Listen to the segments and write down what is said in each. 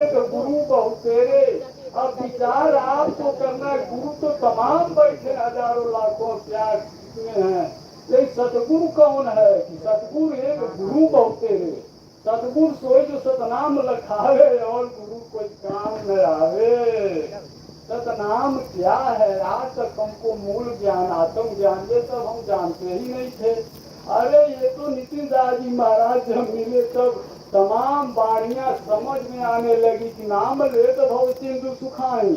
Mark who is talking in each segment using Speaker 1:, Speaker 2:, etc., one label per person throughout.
Speaker 1: गुरु बहु तेरे। अब विचार आपको करना है, गुरु तो तमाम बैठे हजारों लाखों त्याग कितने हैं, लेकिन सतगुरु कौन है कि सतगुरु एक गुरु बहु तेरे। सतगुरु सोए जो सतनाम लखावे और गुरु कोई काम न आवे। सतनाम क्या है, आज तक हमको मूल ज्ञान आत्म ज्ञान ये सब हम जानते ही नहीं थे। अरे ये तो नितिन दास जी महाराज जब मिले तब तमाम बाणियां समझ में आने लगी कि नाम ले तो भव सिंधु सुखाई।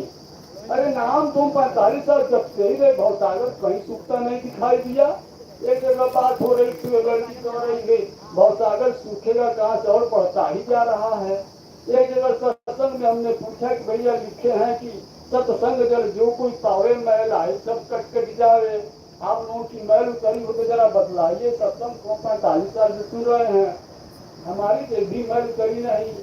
Speaker 1: अरे नाम तुम 45 साल जपते ही रहे, भवसागर कहीं सूखता नहीं दिखाई दिया। एक जगह बात हो रही थी, लड़की कह रही है भवसागर सूखेगा कहाँ से, और बढ़ता ही जा रहा है। एक जगह सत्संग में हमने पूछा कि भैया लिखे हैं कि सत्संग जल जो कोई पावे मैल आए सब कट कट जावे। आप लोगों की मैल उतरी हो तो जरा बतलाइए, सत्संग को 45 साल से सुन रहे हैं, हमारी तो भी मैल उतरी नहीं,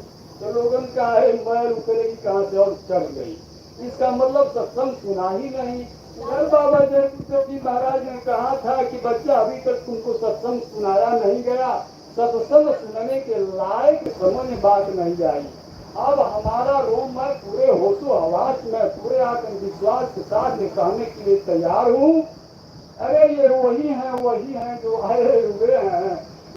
Speaker 1: तो लोगों का है मैल उतरेगी कहाँ से और चढ़ गई। इसका मतलब सत्संग सुना ही नहीं। उधर बाबा जयपुर जी महाराज ने कहा था कि बच्चा अभी तक तुमको सत्संग सुनाया नहीं गया, सत्संग सुनने के लायक समझ में बात नहीं आई। अब हमारा रोम मैं पूरे होशो हवास में पूरे आत्मविश्वास के साथ कहने के लिए तैयार हूँ। अरे ये वही हैं जो आए हुए हैं,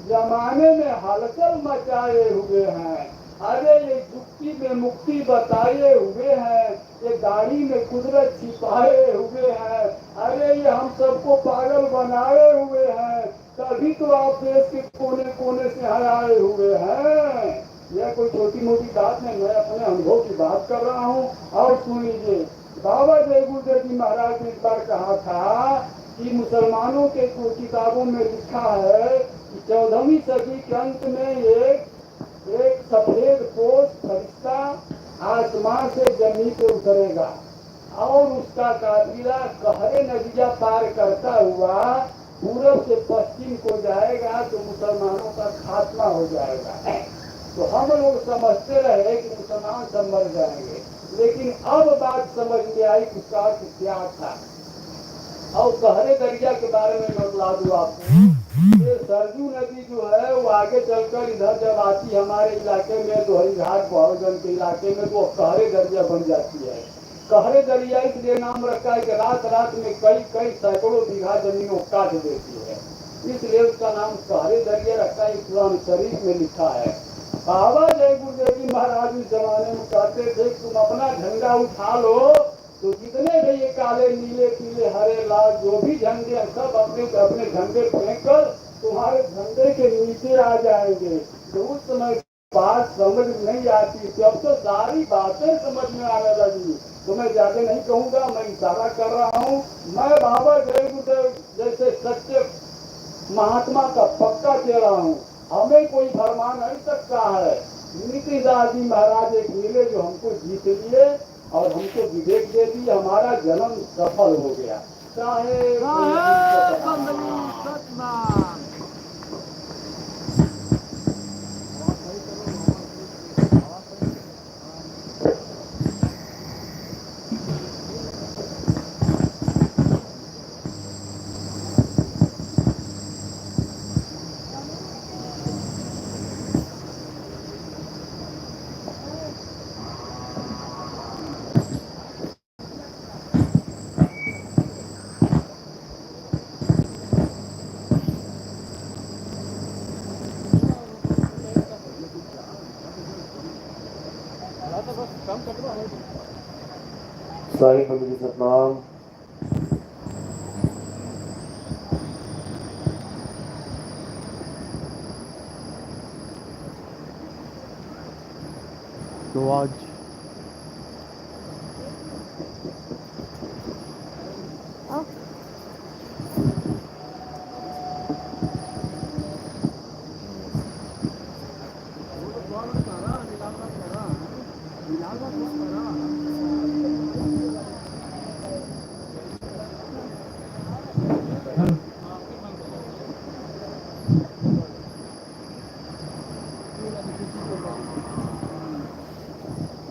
Speaker 1: जमाने में हलचल मचाए हुए हैं। अरे ये युक्ति में मुक्ति बताए हुए हैं, ये दाढ़ी में कुदरत छिपाए हुए हैं। अरे ये हम सबको पागल बनाए हुए हैं, तभी तो आप देश के कोने कोने से आए हुए हैं। यह कोई छोटी मोटी बात नहीं, मैं अपने अनुभव की बात कर रहा हूँ। और सुन लीजिए, बाबा जय गुरुदेव जी महाराज ने एक बार कहा था कि मुसलमानों के किताबों में लिखा है कि 14वीं सदी के अंत में एक सफेद पोष फरिश्ता आसमान से जमीन पे उतरेगा और उसका काफिला कहरे नदिया पार करता हुआ पूरब से पश्चिम को जाएगा, तो मुसलमानों का खात्मा हो जाएगा। तो हम लोग समझते रहे कि मुसलमान सब मर जाएंगे, लेकिन अब बात समझ में आई कि उसका अर्थ क्या था। और गहरे दरिया के बारे में मैं बता दूं आपको, ये सरजू नदी जो है वो आगे चलकर इधर जब आती हमारे इलाके में दोहरीघाट बहुजन के इलाके में, तो कहरे दरिया बन जाती है। कहरे दरिया इसलिए नाम रखा है कि रात रात में कई कई सैकड़ों बीघा जमीनों काट देती है, इसलिए उसका नाम कहरे दरिया रखा है। कुरान शरीफ में लिखा है। बाबा जय गुरुदेव जी महाराज उस जमाने में कहते थे तुम अपना झंडा उठा लो तो जितने भी ये काले नीले पीले हरे लाल जो भी झंडे हैं सब अपने अपने झंडे फेंक कर तुम्हारे झंडे के नीचे आ जाएंगे। तो उस समय बात समझ नहीं आती थी, अब तो सारी बातें समझ में आने लगी। तो मैं ज्यादा नहीं कहूँगा, मैं इशारा कर रहा हूँ। मैं बाबा जय गुरुदेव जैसे सच्चे महात्मा का पक्का चेहरा हूँ, हमें कोई फरमा नहीं सकता है। नितिन दास जी महाराज एक मिले जो हमको जीत लिए और हमको विवेक दे दी, हमारा जन्म सफल हो गया। चाहे
Speaker 2: साईं बंधु जी सतनाम। तो आज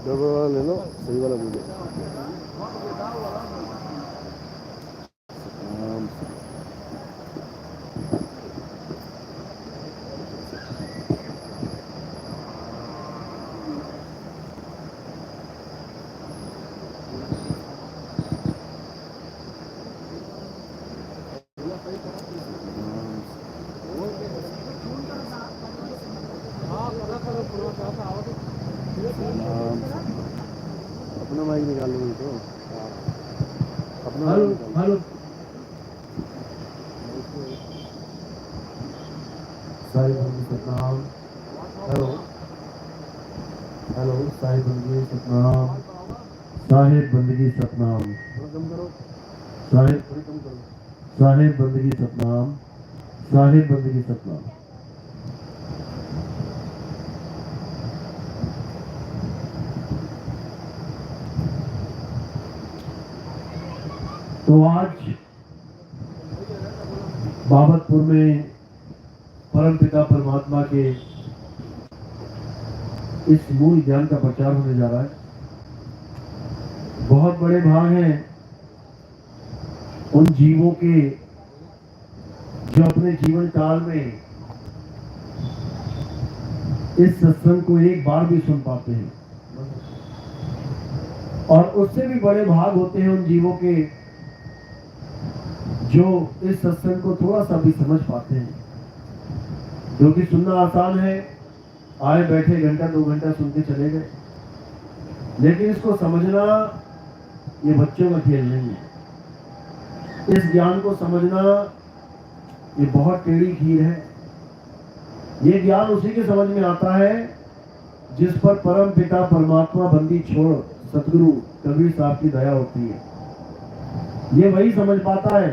Speaker 2: डबल वाला ले लो, सही वाला ले लो। सतनाम अपना माइक निकाल लो तो अपना
Speaker 1: हेलो
Speaker 2: माइक निकाल लो।
Speaker 1: हेलो
Speaker 3: साहिब बंदी सतनाम। हेलो हेलो साहिब बंदी सतनाम। साहिब बंदगी सतनाम।
Speaker 2: थोड़ा कम करो,
Speaker 3: साहिब
Speaker 2: थोड़ी कम करो।
Speaker 3: साहिब बंदगी सतनाम। साहिब बंदगी सतनाम। तो आज बाबतपुर में परम पिता परमात्मा के इस मूल ज्ञान का प्रचार होने जा रहा है। बहुत बड़े भाग हैं उन जीवों के जो अपने जीवन काल में इस सत्संग को एक बार भी सुन पाते हैं, और उससे भी बड़े भाग होते हैं उन जीवों के जो इस सत्संग को थोड़ा सा भी समझ पाते हैं। जो कि सुनना आसान है, आए बैठे घंटा 2 घंटा सुन के चले गए, लेकिन इसको समझना ये बच्चों का खेल नहीं है। इस ज्ञान को समझना ये बहुत टेढ़ी खीर है। ये ज्ञान उसी के समझ में आता है जिस पर परम पिता परमात्मा बंदी छोड़ सतगुरु कबीर साहब की दया होती है। ये वही समझ पाता है,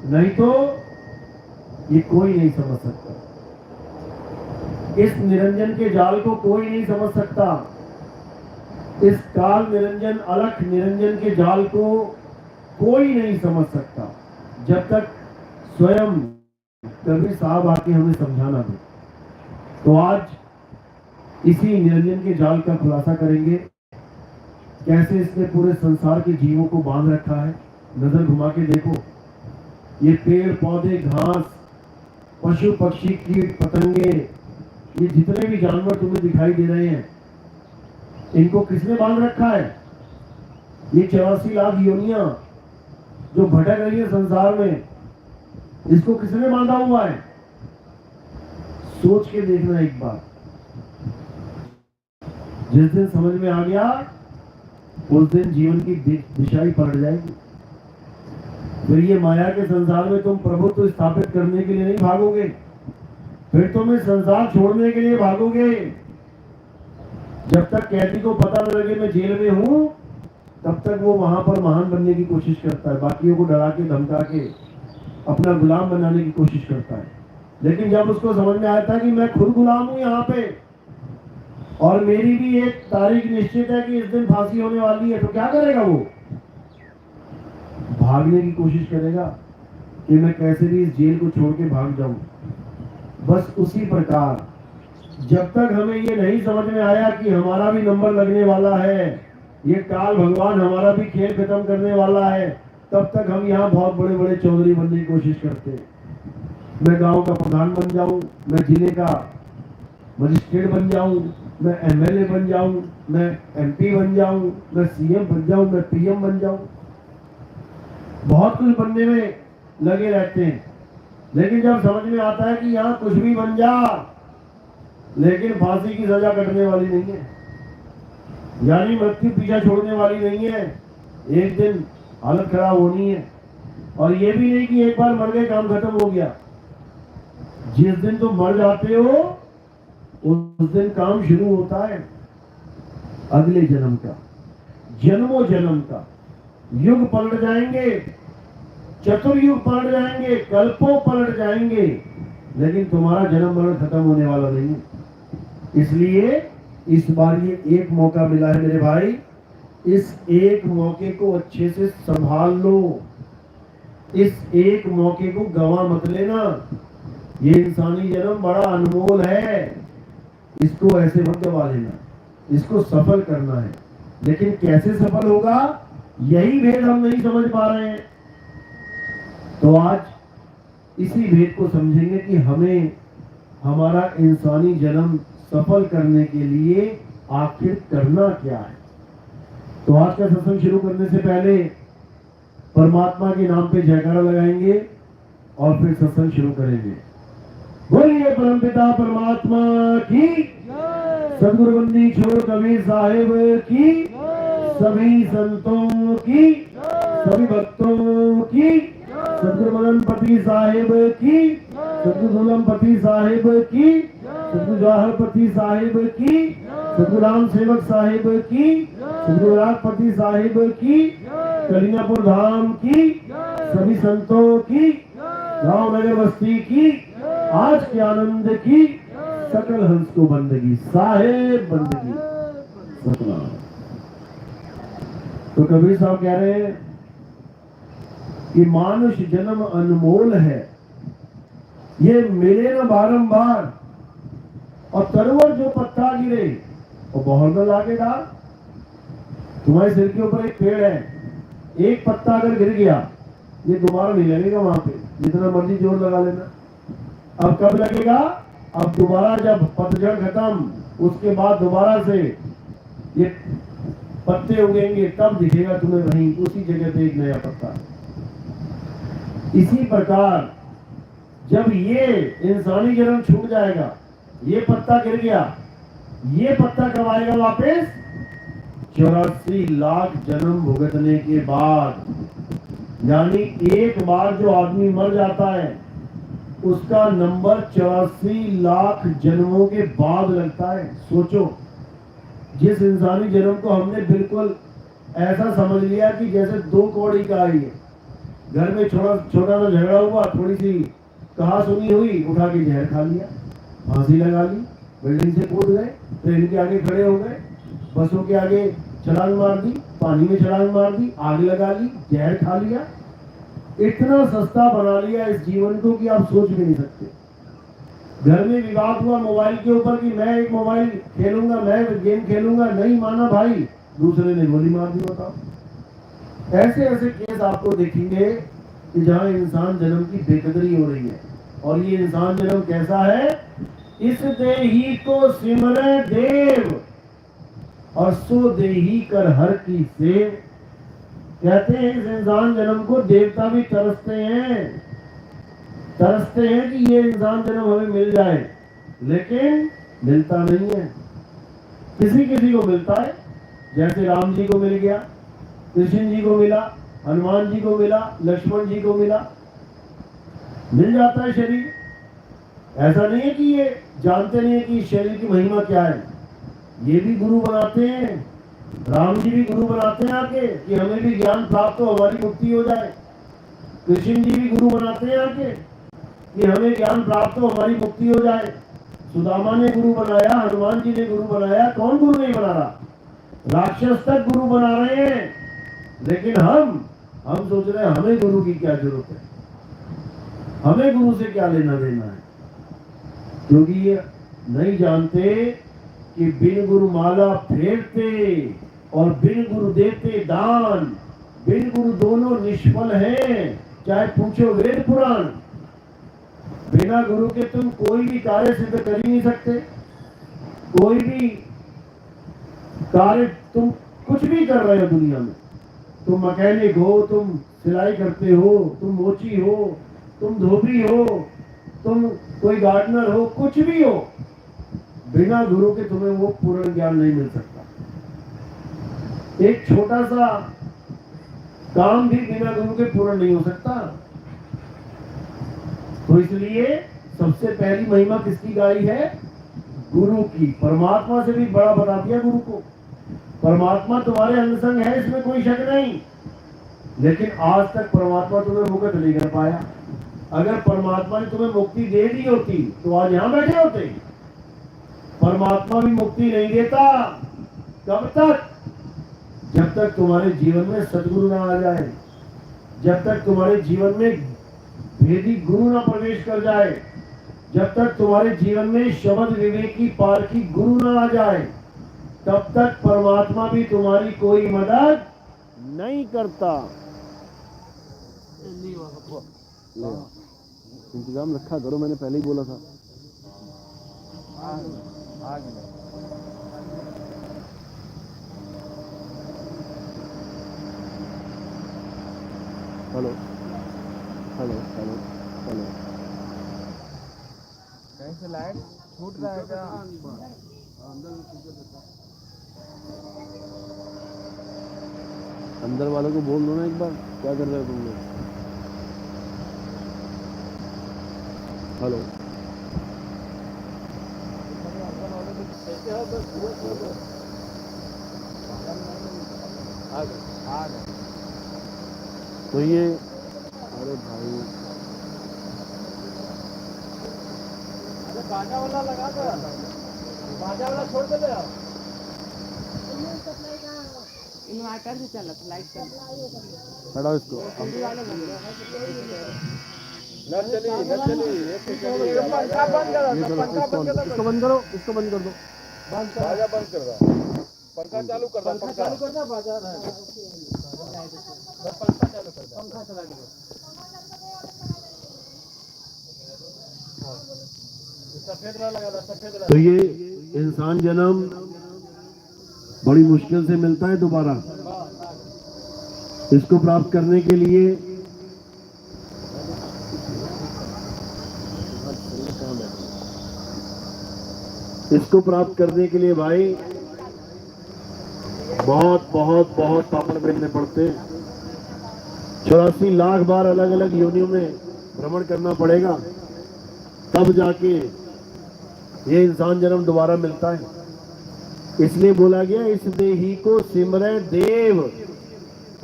Speaker 3: नहीं तो ये कोई नहीं समझ सकता। इस निरंजन के जाल को कोई नहीं समझ सकता। इस काल निरंजन अलख निरंजन के जाल को कोई नहीं समझ सकता जब तक स्वयं कबीर साहब आके हमें समझाना दे। तो आज इसी निरंजन के जाल का खुलासा करेंगे, कैसे इसने पूरे संसार के जीवों को बांध रखा है। नजर घुमा के देखो, ये पेड़ पौधे घास पशु पक्षी कीट पतंगे, ये जितने भी जानवर तुम्हें दिखाई दे रहे हैं, इनको किसने बांध रखा है? ये 84 लाख योनियां जो भटक रही है संसार में, इसको किसने बांधा हुआ है? सोच के देखना एक बार। जिस दिन समझ में आ गया उस दिन जीवन की दिशा ही पलट जाएगी। फिर ये माया के संसार में तुम प्रभुत्व स्थापित करने के लिए नहीं भागोगे, फिर तुम इस संसार छोड़ने के लिए भागोगे। जब तक कैदी को पता न लगे मैं जेल में हूं, तब तक वो वहां पर महान बनने की कोशिश करता है, बाकियों को डरा के धमका के अपना गुलाम बनाने की कोशिश करता है। लेकिन जब उसको समझ में आता है कि मैं खुद गुलाम हूं यहाँ पे, और मेरी भी एक तारीख निश्चित है कि इस दिन फांसी होने वाली है, तो क्या करेगा? वो भागने की कोशिश करेगा कि मैं कैसे भी इस जेल को छोड़ के भाग जाऊं। बस उसी प्रकार जब तक हमें ये नहीं समझ में आया कि हमारा भी नंबर लगने वाला है, ये काल भगवान हमारा भी खेल खत्म करने वाला है, तब तक हम यहाँ बहुत बड़े बड़े चौधरी बनने की कोशिश करते हैं। मैं गांव का प्रधान बन जाऊं, मैं जिले का मजिस्ट्रेट बन जाऊं, मैं एमएलए बन जाऊं, मैं एमपी बन जाऊं, मैं सीएम बन जाऊं, मैं पीएम बन जाऊं। बहुत कुछ बनने में लगे रहते हैं, लेकिन जब समझ में आता है कि यहाँ कुछ भी बन जा, लेकिन फांसी की सजा कटने वाली नहीं है, यानी मृत्यु पीछा छोड़ने वाली नहीं है। एक दिन हालत खराब होनी है, और ये भी नहीं कि एक बार मर गए काम खत्म हो गया। जिस दिन तुम मर जाते हो उस दिन काम शुरू होता है अगले जन्म का, जन्मों जन्म का। युग पलट जाएंगे, चतुर्युग पलट जाएंगे, कल्पों पलट जाएंगे, लेकिन तुम्हारा जन्म मरण खत्म होने वाला नहीं है। इसलिए इस बार ये एक मौका मिला है मेरे भाई, इस एक मौके को अच्छे से संभाल लो। इस एक मौके को गंवा मत लेना। ये इंसानी जन्म बड़ा अनमोल है, इसको ऐसे मत गंवा लेना, इसको सफल करना है। लेकिन कैसे सफल होगा, यही भेद हम नहीं समझ पा रहे हैं। तो आज इसी भेद को समझेंगे कि हमें हमारा इंसानी जन्म सफल करने के लिए आखिर करना क्या है। तो आज का सत्संग शुरू करने से पहले परमात्मा के नाम पे जयकारा लगाएंगे और फिर सत्संग शुरू करेंगे। बोलिए परमपिता परमात्मा की, सदगुरु बंदी छोड़ कबीर साहिब की, सभी संतों की, सभी भक्तों की, सदगुरु मदनपति साहिब की, सदगुरु दुलमपति साहिब की, सदगुरु जवाहरपति साहिब की, सदगुरु राम सेवक साहिब की, सदगुरु राजपति साहिब की, कलीनापुर धाम की, सभी संतों की, गांव नगर बस्ती की, आज के आनंद की, सकल हंस को बंदगी साहेब बंदगी सतनाम। तो कबीर साहब कह रहे हैं कि मानुष जन्म अनमोल है, ये मिले ना बारंबार, और तरवर जो पत्ता गिरे वो बहुत न लागे डाल। तुम्हारे सिर के ऊपर एक पेड़ है, एक पत्ता अगर गिर गया ये दोबारा नहीं लगेगा वहां पे, जितना मर्जी जोर लगा लेना। अब कब लगेगा? अब दोबारा जब पतझड़ खत्म, उसके बाद दोबारा से ये पत्ते उगेंगे, तब दिखेगा तुम्हें वहीं उसी जगह पे एक नया पत्ता। इसी प्रकार जब ये इंसानी जन्म छूट जाएगा, ये पत्ता गिर गया, ये पत्ता कब आएगा वापस? 84 लाख जन्म भुगतने के बाद। यानी एक बार जो आदमी मर जाता है उसका नंबर 84 लाख जन्मों के बाद लगता है। सोचो, जिस इंसानी जन्म को हमने बिल्कुल ऐसा समझ लिया कि जैसे 2 कौड़ी का आई है, घर में छोटा सा झगड़ा हुआ, थोड़ी सी कहा सुनी हुई, उठा के जहर खा लिया, फांसी लगा ली, बिल्डिंग से कूद गए, ट्रेन के आगे खड़े हो गए, बसों के आगे छलांग मार दी, पानी में छलांग मार दी, आग लगा ली, जहर खा लिया। इतना सस्ता बना लिया इस जीवन को कि आप सोच भी नहीं सकते। घर में विवाद हुआ मोबाइल के ऊपर कि मैं एक मोबाइल खेलूंगा, मैं गेम खेलूंगा, नहीं माना भाई, दूसरे ने गोली मार दी। बताओ, ऐसे ऐसे केस आपको देखेंगे कि जहां इंसान जन्म की बेकदरी हो रही है। और ये इंसान जन्म कैसा है? इस देही को सिमरे देव और सो देही कर हर की सेव। कहते हैं इस इंसान जन्म को देवता भी तरसते हैं कि ये इंसान जन्म हमें मिल जाए, लेकिन मिलता नहीं है। किसी किसी को मिलता है, जैसे राम जी को मिल गया, कृष्ण जी को मिला, हनुमान जी को मिला, लक्ष्मण जी को मिला, मिल जाता है शरीर। ऐसा नहीं है कि ये जानते नहीं है कि शरीर की महिमा क्या है। ये भी गुरु बनाते हैं, राम जी भी गुरु बनाते हैं आके कि हमें भी ज्ञान प्राप्त हो, हमारी मुक्ति हो जाए। कृष्ण जी भी गुरु बनाते हैं आके कि हमें ज्ञान प्राप्त हो, हमारी मुक्ति हो जाए। सुदामा ने गुरु बनाया, हनुमान जी ने गुरु बनाया, कौन गुरु नहीं बना रहा? राक्षस तक गुरु बना रहे हैं। लेकिन हम सोच रहे हैं हमें गुरु की क्या जरूरत है, हमें गुरु से क्या लेना देना है, क्योंकि ये नहीं जानते कि बिन गुरु माला फेरते और बिन गुरु देते दान, बिन गुरु दोनों निष्फल हैं, चाहे पूछो वेद पुराण। बिना गुरु के तुम कोई भी कार्य सिद्ध कर ही नहीं सकते। कोई भी कार्य, तुम कुछ भी कर रहे हो दुनिया में, तुम मैकेनिक हो, तुम सिलाई करते हो, तुम मोची हो, तुम धोबी हो, तुम कोई गार्डनर हो, कुछ भी हो, बिना गुरु के तुम्हें वो पूर्ण ज्ञान नहीं मिल सकता। एक छोटा सा काम भी बिना गुरु के पूर्ण नहीं हो सकता। तो इसलिए सबसे पहली महिमा किसकी गाई है? गुरु की। परमात्मा से भी बड़ा बता दिया गुरु को। परमात्मा तुम्हारे अंग संग है, इसमें कोई शक नहीं, लेकिन आज तक परमात्मा तुम्हें मुक्त नहीं कर पाया। अगर परमात्मा ने तुम्हें मुक्ति दे दी होती तो आज यहां बैठे होते। परमात्मा भी मुक्ति नहीं देता। कब तक? जब तक तुम्हारे जीवन में सदगुरु ना आ जाए, जब तक तुम्हारे जीवन में भेदी गुरु ना प्रवेश कर जाए, जब तक तुम्हारे जीवन में शब्द विवेक की पारखी गुरु ना आ जाए, तब तक परमात्मा भी तुम्हारी कोई मदद नहीं करता।
Speaker 2: इंतजाम रखा करो, मैंने पहले ही बोला था। हेलो हेलो हेलो हेलो,
Speaker 4: कहीं से लाइट छूट रहा है क्या?
Speaker 2: अंदर वालों को बोल दो ना एक बार, क्या कर रहे हो तुम लोग? हेलो, तो ये, अरे भाई
Speaker 1: बाजा वाला लगा दो, बाजा वाला छोड़ दे आप।
Speaker 4: इन्वर्टर से चलत लाइट चल
Speaker 2: हटाओ इसको।
Speaker 1: न चली पंखा बंद करो,
Speaker 2: ये करो,
Speaker 1: पंखा बंद कर दो,
Speaker 2: इसको बंद करो, इसको बंद कर दो।
Speaker 1: बाजा बंद कर दो, पंखा चालू कर दो, पंखा चालू कर दो, बाजा पंखा चालू कर दो, पंखा चला दो। सफेद वाला लगा दो, सफेद वाला।
Speaker 3: तो ये इंसान जन्म बड़ी मुश्किल से मिलता है दोबारा। इसको प्राप्त करने के लिए भाई बहुत बहुत बहुत पापड़ बेलने पड़ते हैं। 84 लाख बार अलग अलग योनियों में भ्रमण करना पड़ेगा, तब जाके ये इंसान जन्म दोबारा मिलता है। इसलिए बोला गया, इस देही को सिमरै देव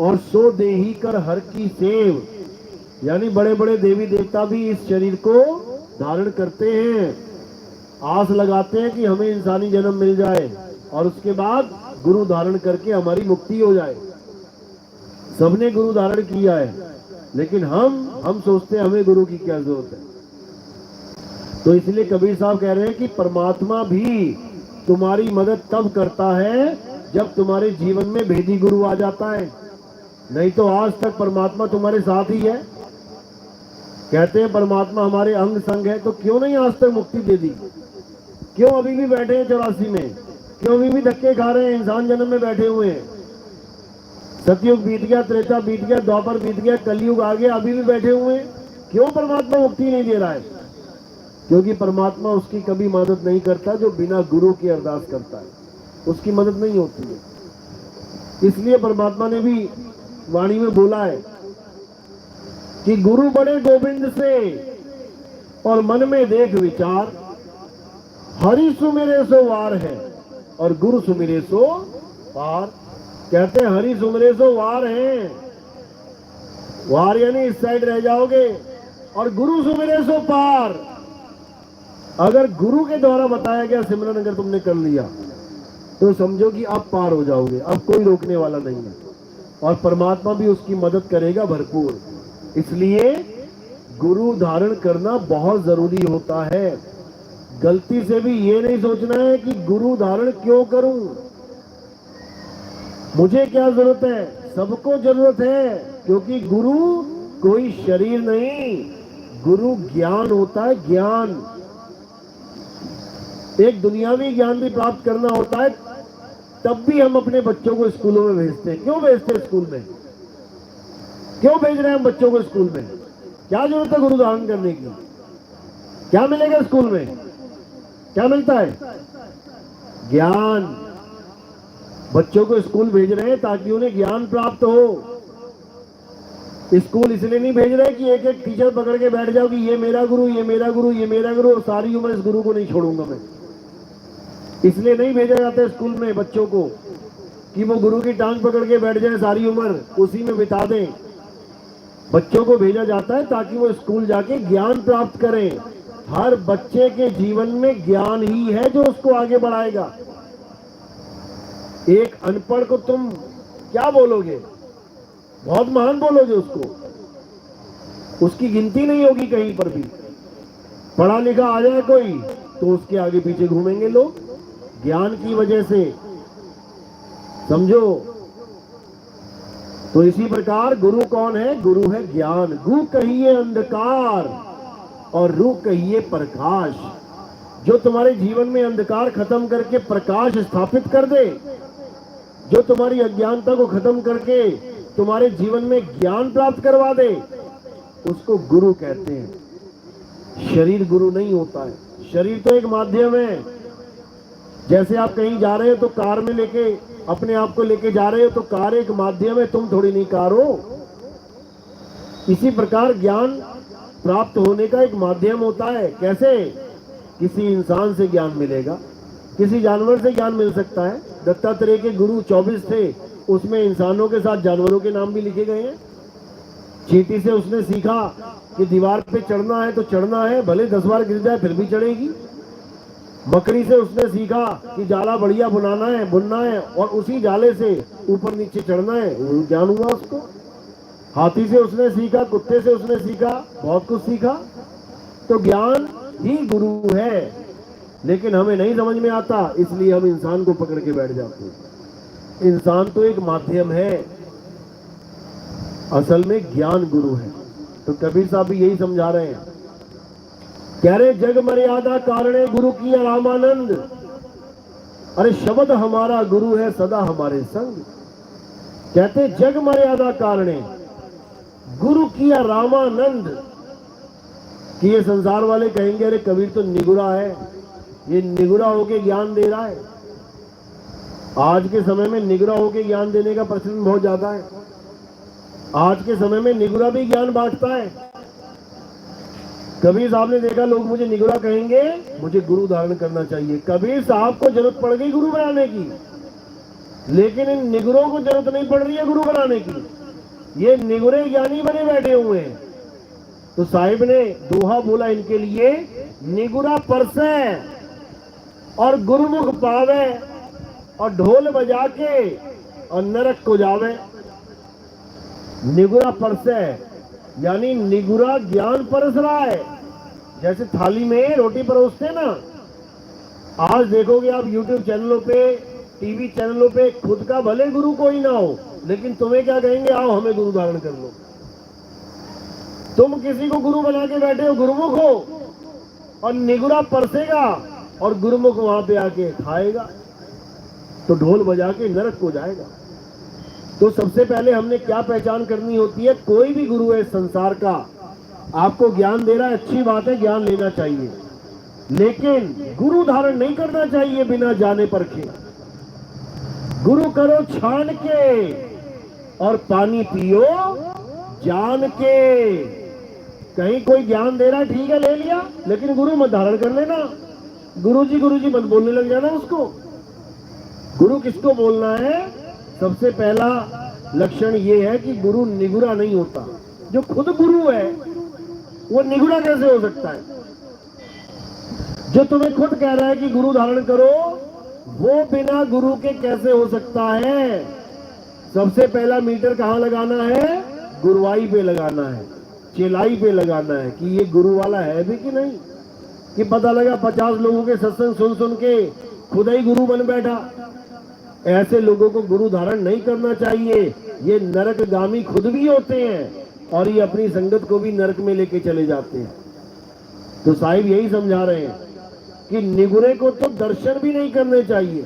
Speaker 3: और सो देही कर हर की सेव। यानी बड़े बड़े देवी देवता भी इस शरीर को धारण करते हैं, आस लगाते हैं कि हमें इंसानी जन्म मिल जाए और उसके बाद गुरु धारण करके हमारी मुक्ति हो जाए। सबने गुरु धारण किया है, लेकिन हम सोचते हैं हमें गुरु की क्या जरूरत है। तो इसलिए कबीर साहब कह रहे हैं कि परमात्मा भी तुम्हारी मदद तब करता है जब तुम्हारे जीवन में भेदी गुरु आ जाता है, नहीं तो आज तक परमात्मा तुम्हारे साथ ही है। कहते हैं परमात्मा हमारे अंग संग है, तो क्यों नहीं आज तक मुक्ति दे दी? क्यों अभी भी बैठे हैं 84 में? क्यों अभी भी धक्के खा रहे हैं, इंसान जन्म में बैठे हुए हैं? सतयुग बीत गया, त्रेता बीत गया, द्वापर बीत गया, कलयुग आ गया, अभी भी बैठे हुए हैं। क्यों परमात्मा मुक्ति नहीं दे रहा है? क्योंकि परमात्मा उसकी कभी मदद नहीं करता जो बिना गुरु की अरदास करता है, उसकी मदद नहीं होती है। इसलिए परमात्मा ने भी वाणी में बोला है कि गुरु बड़े गोविंद से और मन में देख विचार, हरि सुमिरे सो वार है और गुरु सुमिरे सो पार। कहते हैं हरि सुमिरे सो वार है, वार यानी इस साइड रह जाओगे, और गुरु सुमिरे सो पार। अगर गुरु के द्वारा बताया गया सिमरन अगर तुमने कर लिया तो समझो कि अब पार हो जाओगे, अब कोई रोकने वाला नहीं है, और परमात्मा भी उसकी मदद करेगा भरपूर। इसलिए गुरु धारण करना बहुत जरूरी होता है। गलती से भी ये नहीं सोचना है कि गुरु धारण क्यों करूं, मुझे क्या जरूरत है। सबको जरूरत है, क्योंकि गुरु कोई शरीर नहीं, गुरु ज्ञान होता है, ज्ञान। एक दुनियावी ज्ञान भी प्राप्त करना होता है, तब भी हम अपने बच्चों को स्कूलों में भेजते हैं। क्यों भेजते हैं स्कूल में? क्यों भेज रहे हैं हम बच्चों को स्कूल में? क्या जरूरत है गुरु धारण करने की? क्या मिलेगा स्कूल में? क्या मिलता है? ज्ञान। बच्चों को स्कूल भेज रहे हैं ताकि उन्हें ज्ञान प्राप्त हो। स्कूल इसलिए नहीं भेज रहे कि एक एक टीचर पकड़ के बैठ जाओ कि ये मेरा गुरु, ये मेरा गुरु, ये मेरा गुरु, और सारी उम्र इस गुरु को नहीं छोड़ूंगा मैं। इसलिए नहीं भेजा जाता है स्कूल में बच्चों को कि वो गुरु की टांग पकड़ के बैठ जाए, सारी उम्र उसी में बिता दें। बच्चों को भेजा जाता है ताकि वो स्कूल जाके ज्ञान प्राप्त करें। हर बच्चे के जीवन में ज्ञान ही है जो उसको आगे बढ़ाएगा। एक अनपढ़ को तुम क्या बोलोगे? बहुत महान बोलोगे उसको, उसकी गिनती नहीं होगी कहीं पर भी। पढ़ा लिखा आ जाए कोई तो उसके आगे पीछे घूमेंगे लोग, ज्ञान की वजह से। समझो। तो इसी प्रकार गुरु कौन है? गुरु है ज्ञान। गु कहिए अंधकार और रू कहिए प्रकाश। जो तुम्हारे जीवन में अंधकार खत्म करके प्रकाश स्थापित कर दे, जो तुम्हारी अज्ञानता को खत्म करके तुम्हारे जीवन में ज्ञान प्राप्त करवा दे, उसको गुरु कहते हैं। शरीर गुरु नहीं होता है, शरीर तो एक माध्यम है। जैसे आप कहीं जा रहे हो तो कार में लेके अपने आप को लेके जा रहे हो, तो कार एक माध्यम है, तुम थोड़ी नहीं कार हो। इसी प्रकार ज्ञान प्राप्त होने का एक माध्यम होता है। कैसे? किसी इंसान से ज्ञान मिलेगा, किसी जानवर से ज्ञान मिल सकता है। दत्तात्रेय के गुरु 24 थे, उसमें इंसानों के साथ जानवरों के नाम भी लिखे गए हैं। चींटी से उसने सीखा कि दीवार पे चढ़ना है तो चढ़ना है, भले 10 बार गिर जाए फिर भी चढ़ेगी। मकड़ी से उसने सीखा कि जाला बढ़िया बुनना है और उसी जाले से ऊपर नीचे चढ़ना है, वो ज्ञान हुआ उसको। हाथी से उसने सीखा, कुत्ते से उसने सीखा, बहुत कुछ सीखा। तो ज्ञान ही गुरु है, लेकिन हमें नहीं समझ में आता, इसलिए हम इंसान को पकड़ के बैठ जाते हैं। इंसान तो एक माध्यम है, असल में ज्ञान गुरु है। तो कबीर साहब भी यही समझा रहे हैं, कह रहे जग मर्यादा कारणे गुरु की रामानंद। अरे शब्द हमारा गुरु है सदा हमारे संग। कहते जग मर्यादा कारणे गुरु किया रामानंद। कि ये संसार वाले कहेंगे अरे कबीर तो निगुरा है, ये निगुरा होके ज्ञान दे रहा है। आज के समय में निगुरा होके ज्ञान देने का प्रचलन बहुत ज्यादा है। आज के समय में निगुरा भी ज्ञान बांटता है। कबीर साहब ने देखा लोग मुझे निगुरा कहेंगे, मुझे गुरु धारण करना चाहिए। कबीर साहब को जरूरत पड़ गई गुरु बनाने की, लेकिन इन निगुरों को जरूरत नहीं पड़ रही है गुरु बनाने की। ये निगुरे ज्ञानी बने बैठे हुए हैं। तो साहिब ने दोहा बोला इनके लिए, निगुरा परसे और गुरुमुख पावे और ढोल बजा के और नरक को जावे। निगुरा परसे यानी निगुरा ज्ञान परस रहा है। जैसे थाली में रोटी परोसते ना, आज देखोगे आप YouTube चैनलों पे, टीवी चैनलों पे, खुद का भले गुरु कोई ना हो, लेकिन तुम्हें क्या कहेंगे, आओ हमें गुरु धारण कर लो। तुम किसी को गुरु बना के बैठे हो, गुरुमुख हो, और निगुरा परसेगा और गुरुमुख वहां पे आके खाएगा, तो ढोल बजा के नरक को जाएगा। तो सबसे पहले हमने क्या पहचान करनी होती है, कोई भी गुरु है संसार का, आपको ज्ञान दे रहा है, अच्छी बात है, ज्ञान लेना चाहिए, लेकिन गुरु धारण नहीं करना चाहिए बिना जाने परखे। गुरु करो छान के और पानी पियो जान के। कहीं कोई ज्ञान दे रहा है, ठीक है ले लिया, लेकिन गुरु मत धारण कर लेना। गुरुजी मत बोलने लग जाना उसको। गुरु किसको बोलना है? सबसे पहला लक्षण ये है कि गुरु निगुरा नहीं होता। जो खुद गुरु है वो निगुरा कैसे हो सकता है? जो तुम्हें खुद कह रहा है कि गुरु धारण करो, वो बिना गुरु के कैसे हो सकता है? सबसे पहला मीटर कहाँ लगाना है? गुरुवाई पे लगाना है, चेलाई पे लगाना है कि ये गुरु वाला है भी कि नहीं। कि पता लगा 50 लोगों के सत्संग सुन सुन के खुद ही गुरु बन बैठा। ऐसे लोगों को गुरु धारण नहीं करना चाहिए। ये नरकगामी खुद भी होते हैं और ये अपनी संगत को भी नरक में लेके चले जाते हैं। तो साहिब यही समझा रहे हैं कि निगुरे को तो दर्शन भी नहीं करने चाहिए।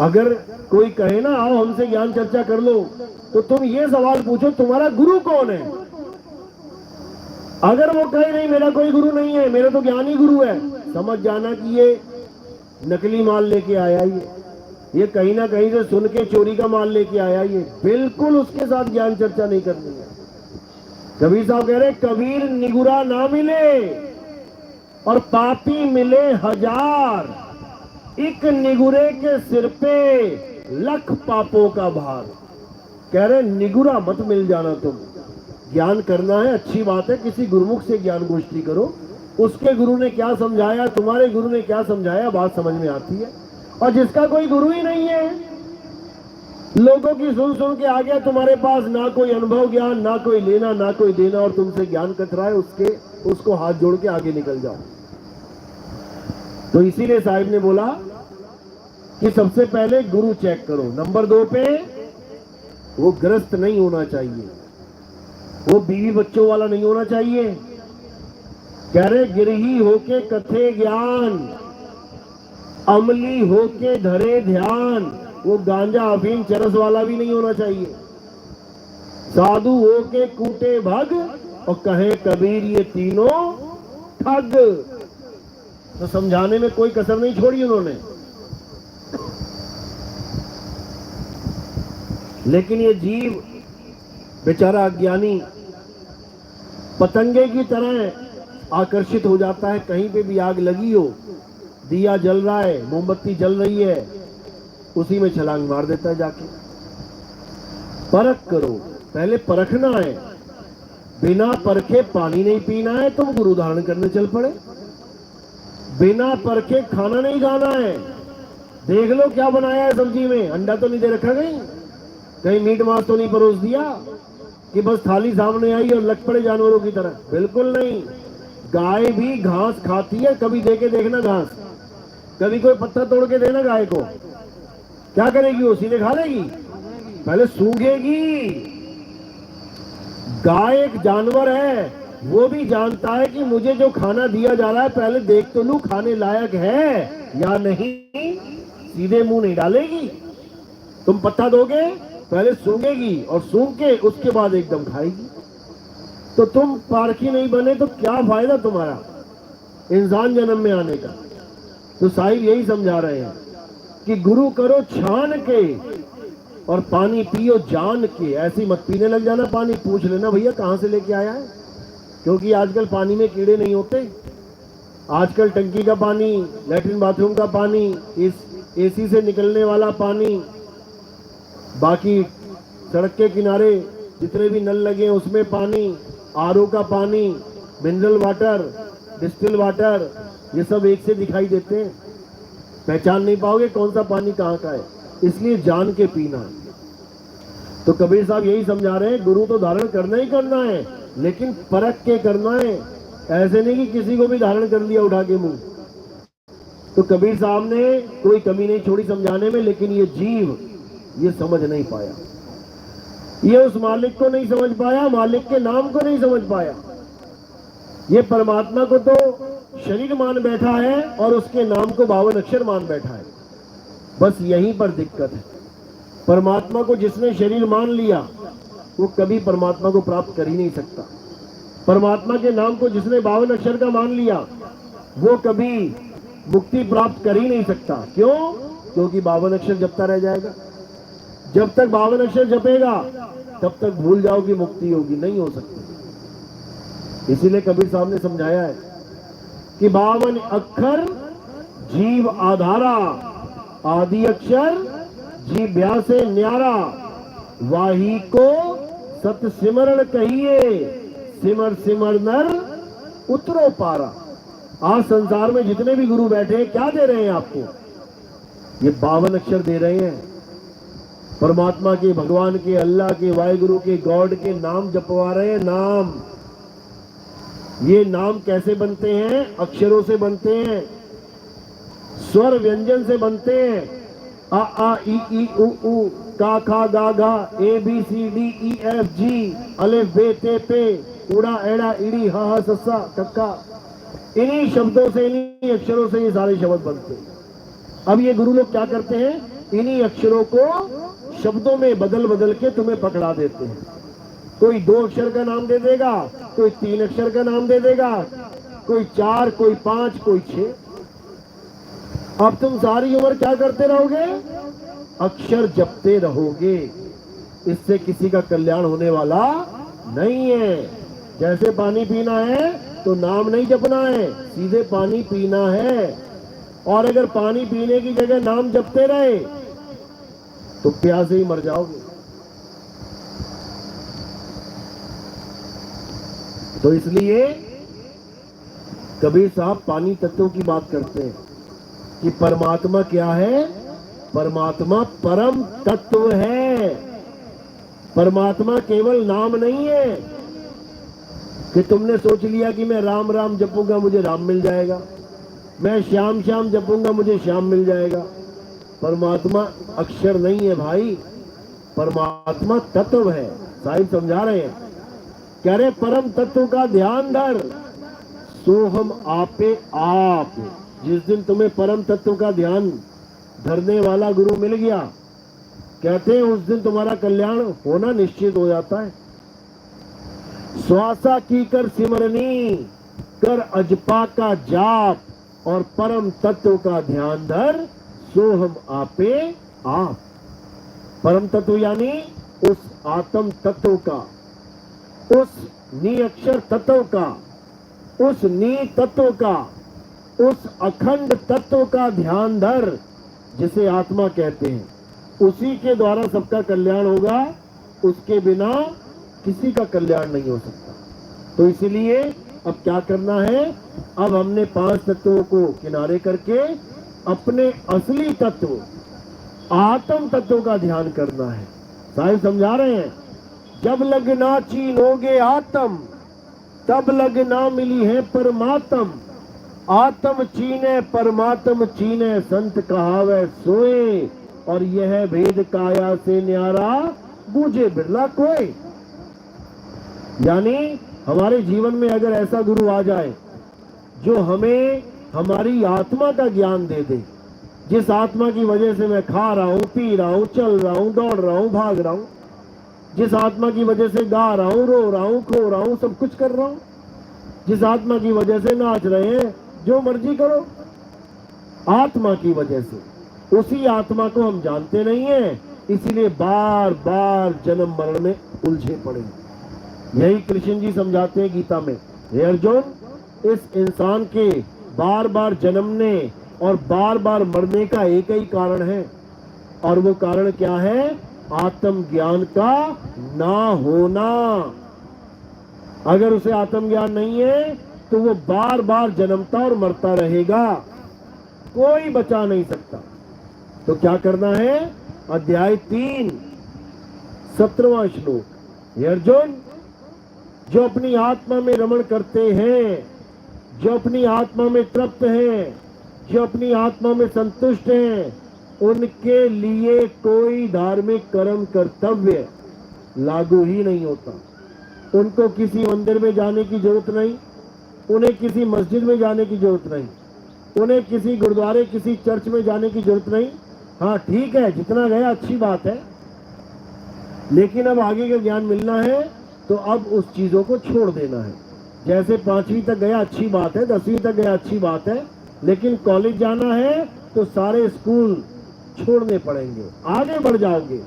Speaker 3: अगर कोई कहे ना आओ हमसे ज्ञान चर्चा कर लो, तो तुम ये सवाल पूछो तुम्हारा गुरु कौन है। अगर वो कहे नहीं मेरा कोई गुरु नहीं है, मेरा तो ज्ञान ही गुरु है, समझ जाना कि ये नकली माल लेके आया, ये कहीं ना कहीं से सुन के चोरी का माल लेके आया। ये बिल्कुल उसके साथ ज्ञान चर्चा नहीं करनी है। कबीर साहब कह रहे कबीर निगुरा ना मिले और पापी मिले 1000, एक निगुरे के सिर पे लख पापों का भार। कह रहे निगुरा मत मिल जाना। तुम ज्ञान करना है, अच्छी बात है, किसी गुरुमुख से ज्ञान गोष्ठी करो, उसके गुरु ने क्या समझाया, तुम्हारे गुरु ने क्या समझाया, बात समझ में आती है। और जिसका कोई गुरु ही नहीं है, लोगों की सुन सुन के आ गया तुम्हारे पास, ना कोई अनुभव ज्ञान, ना कोई लेना ना कोई देना, और तुमसे ज्ञान कतरा है, उसको हाथ जोड़ के आगे निकल जाओ। तो इसीलिए साहिब ने बोला कि सबसे पहले गुरु चेक करो। नंबर 2 पे वो ग्रस्त नहीं होना चाहिए, वो बीवी बच्चों वाला नहीं होना चाहिए। कह रहे गिरही होके कथे ज्ञान, अमली होके धरे ध्यान, वो गांजा अफीम चरस वाला भी नहीं होना चाहिए। साधु होके कूटे भग और कहे कबीर ये तीनों ठग। तो समझाने में कोई कसर नहीं छोड़ी उन्होंने। लेकिन ये जीव बेचारा अज्ञानी पतंगे की तरह आकर्षित हो जाता है। कहीं पे भी आग लगी हो, दिया जल रहा है, मोमबत्ती जल रही है, उसी में छलांग मार देता है जाके। परख करो, पहले परखना है। बिना परखे पानी नहीं पीना है, तुम गुरु धारण करने चल पड़े। बिना परखे खाना नहीं खाना है। देख लो क्या बनाया है सब्जी में, अंडा तो नहीं दे रखा कहीं, कहीं मीट मांस तो नहीं परोस दिया कि बस थाली सामने आई और लग पड़े जानवरों की तरह। बिल्कुल नहीं। गाय भी घास खाती है, कभी दे के देखना घास, कभी कोई पत्ता तोड़ के देना गाय को, क्या करेगी वो? सीधे खा लेगी? पहले सूंघेगी। गाय एक जानवर है, वो भी जानता है कि मुझे जो खाना दिया जा रहा है पहले देख तो लूं खाने लायक है या नहीं। सीधे मुंह नहीं डालेगी। तुम पत्ता दोगे, पहले सूंघेगी और सूंघ के उसके बाद एकदम खाएगी। तो तुम पारखी नहीं बने तो क्या फायदा तुम्हारा इंसान जन्म में आने का? तो साहिब यही समझा रहे हैं कि गुरु करो छान के और पानी पियो जान के। ऐसी मत पीने लग जाना पानी, पूछ लेना भैया कहां से लेके आया है, क्योंकि आजकल पानी में कीड़े नहीं होते। आजकल टंकी का पानी, लैट्रिन बाथरूम का पानी, इस एसी से निकलने वाला पानी, बाकी सड़क के किनारे जितने भी नल लगे हैं उसमें पानी, आरओ का पानी, मिनरल वाटर, डिस्टिल वाटर, ये सब एक से दिखाई देते हैं। पहचान नहीं पाओगे कौन सा पानी कहाँ का है, इसलिए जान के पीना है। तो कबीर साहब यही समझा रहे हैं, गुरु तो धारण करना ही करना है, लेकिन परख के करना है। ऐसे नहीं कि किसी को भी धारण कर लिया उठा के मुंह। तो कबीर साहब ने कोई कमी नहीं छोड़ी समझाने में, लेकिन ये जीव ये समझ नहीं पाया। ये उस मालिक को नहीं समझ पाया, मालिक के नाम को नहीं समझ पाया। ये परमात्मा को तो शरीर मान बैठा है और उसके नाम को 52 अक्षर मान बैठा है। बस यहीं पर दिक्कत है। परमात्मा को जिसने शरीर मान लिया वो कभी परमात्मा को प्राप्त कर ही नहीं सकता। परमात्मा के नाम को जिसने 52 अक्षर का मान लिया वो कभी मुक्ति प्राप्त कर ही नहीं सकता। क्यों? क्योंकि 52 अक्षर जपता रह जाएगा। जब तक 52 अक्षर जपेगा तब तक भूल जाओ कि मुक्ति होगी, नहीं हो सकती। इसीलिए कबीर साहब ने समझाया है कि 52 अक्षर जीव आधारा, आदि अक्षर जीव ब्याह से न्यारा, वाही को सत सिमरण कहिए, सिमर सिमर नर उतरो पारा। आज संसार में जितने भी गुरु बैठे हैं क्या दे रहे हैं आपको? ये 52 अक्षर दे रहे हैं। परमात्मा के, भगवान के, अल्लाह के, वाहिगुरु के, गॉड के नाम जपवा रहे हैं। नाम, ये नाम कैसे बनते हैं? अक्षरों से बनते हैं, स्वर व्यंजन से बनते हैं। आ आ ई ई उ उ, का खा गा घा, A B C D E F G, अलिफ बे ते पे, उड़ा एड़ा इड़ी हा हा सस्सा कक्का। इन्हीं शब्दों से, इन्हीं अक्षरों से ये सारे शब्द बनते हैं। अब ये गुरु लोग क्या करते हैं? इन्हीं अक्षरों को शब्दों में बदल बदल के तुम्हें पकड़ा देते हैं। कोई 2 अक्षर का नाम दे देगा, कोई 3 अक्षर का नाम दे देगा, कोई 4, कोई 5, कोई 6। अब तुम सारी उम्र क्या करते रहोगे? अक्षर जपते रहोगे। इससे किसी का कल्याण होने वाला नहीं है। जैसे पानी पीना है तो नाम नहीं जपना है, सीधे पानी पीना है। और अगर पानी पीने की जगह नाम जपते रहे तो प्यासे ही मर जाओगे। तो इसलिए कबीर साहब पानी तत्वों की बात करते हैं कि परमात्मा क्या है? परमात्मा परम तत्व है। परमात्मा केवल नाम नहीं है कि तुमने सोच लिया कि मैं राम राम जपूंगा मुझे राम मिल जाएगा, मैं श्याम श्याम जपूंगा मुझे श्याम मिल जाएगा। परमात्मा अक्षर नहीं है भाई, परमात्मा तत्व है। साहिब समझा रहे हैं, कह रहे परम तत्व का ध्यान धर, सो हम आपे आप। जिस दिन तुम्हें परम तत्व का ध्यान धरने वाला गुरु मिल गया, कहते हैं उस दिन तुम्हारा कल्याण होना निश्चित हो जाता है। श्वासा की कर सिमरनी, कर अजपा का जाप, और परम तत्व का ध्यान धर, सो हम आपे आप। परम तत्व यानी उस आत्म तत्व का, उस निअक्षर तत्व का, उस नी तत्व का, उस अखंड तत्व का ध्यान धर, जिसे आत्मा कहते हैं। उसी के द्वारा सबका कल्याण होगा, उसके बिना किसी का कल्याण नहीं हो सकता। तो इसीलिए अब क्या करना है, अब हमने 5 तत्वों को किनारे करके अपने असली तत्व आत्म तत्व का ध्यान करना है। साहिब समझा रहे हैं, जब लगना चीनोगे आत्म, तब लगना मिली है परमात्म। आत्म चीने परमात्म चीने, संत कहावे सोए, और यह भेद काया से न्यारा, बूझे बिरला कोई। यानी हमारे जीवन में अगर ऐसा गुरु आ जाए जो हमें हमारी आत्मा का ज्ञान दे दे, जिस आत्मा की वजह से मैं खा रहा हूं, पी रहा हूं, चल रहा हूं, दौड़ रहा हूं, भाग रहा हूं, जिस आत्मा की वजह से गा रहा हूं, रो रहा हूं, खो रहा हूं, सब कुछ कर रहा हूं, जिस आत्मा की वजह से नाच रहे हैं, जो मर्जी करो, आत्मा की वजह से, उसी आत्मा को हम जानते नहीं है, इसीलिए बार बार जन्म मरण में उलझे पड़े। यही कृष्ण जी समझाते हैं गीता में, हे अर्जुन, इस इंसान के बार बार जन्मने और बार बार मरने का एक ही कारण है, और वो कारण क्या है, आत्म ज्ञान का ना होना। अगर उसे आत्म ज्ञान नहीं है तो वो बार बार जन्मता और मरता रहेगा, कोई बचा नहीं सकता। तो क्या करना है, अध्याय 3 17वां श्लोक, हे अर्जुन, जो अपनी आत्मा में रमण करते हैं, जो अपनी आत्मा में तृप्त हैं, जो अपनी आत्मा में संतुष्ट हैं, उनके लिए कोई धार्मिक कर्म कर्तव्य लागू ही नहीं होता। उनको किसी मंदिर में जाने की जरूरत नहीं, उन्हें किसी मस्जिद में जाने की जरूरत नहीं, उन्हें किसी गुरुद्वारे, किसी चर्च में जाने की जरूरत नहीं। हाँ ठीक है, जितना गया अच्छी बात है, लेकिन अब आगे का ज्ञान मिलना है तो अब उस चीजों को छोड़ देना है। जैसे 5वीं तक गया अच्छी बात है, 10वीं तक गया अच्छी बात है, लेकिन कॉलेज जाना है तो सारे स्कूल छोड़ने पड़ेंगे, आगे बढ़ जाओगे।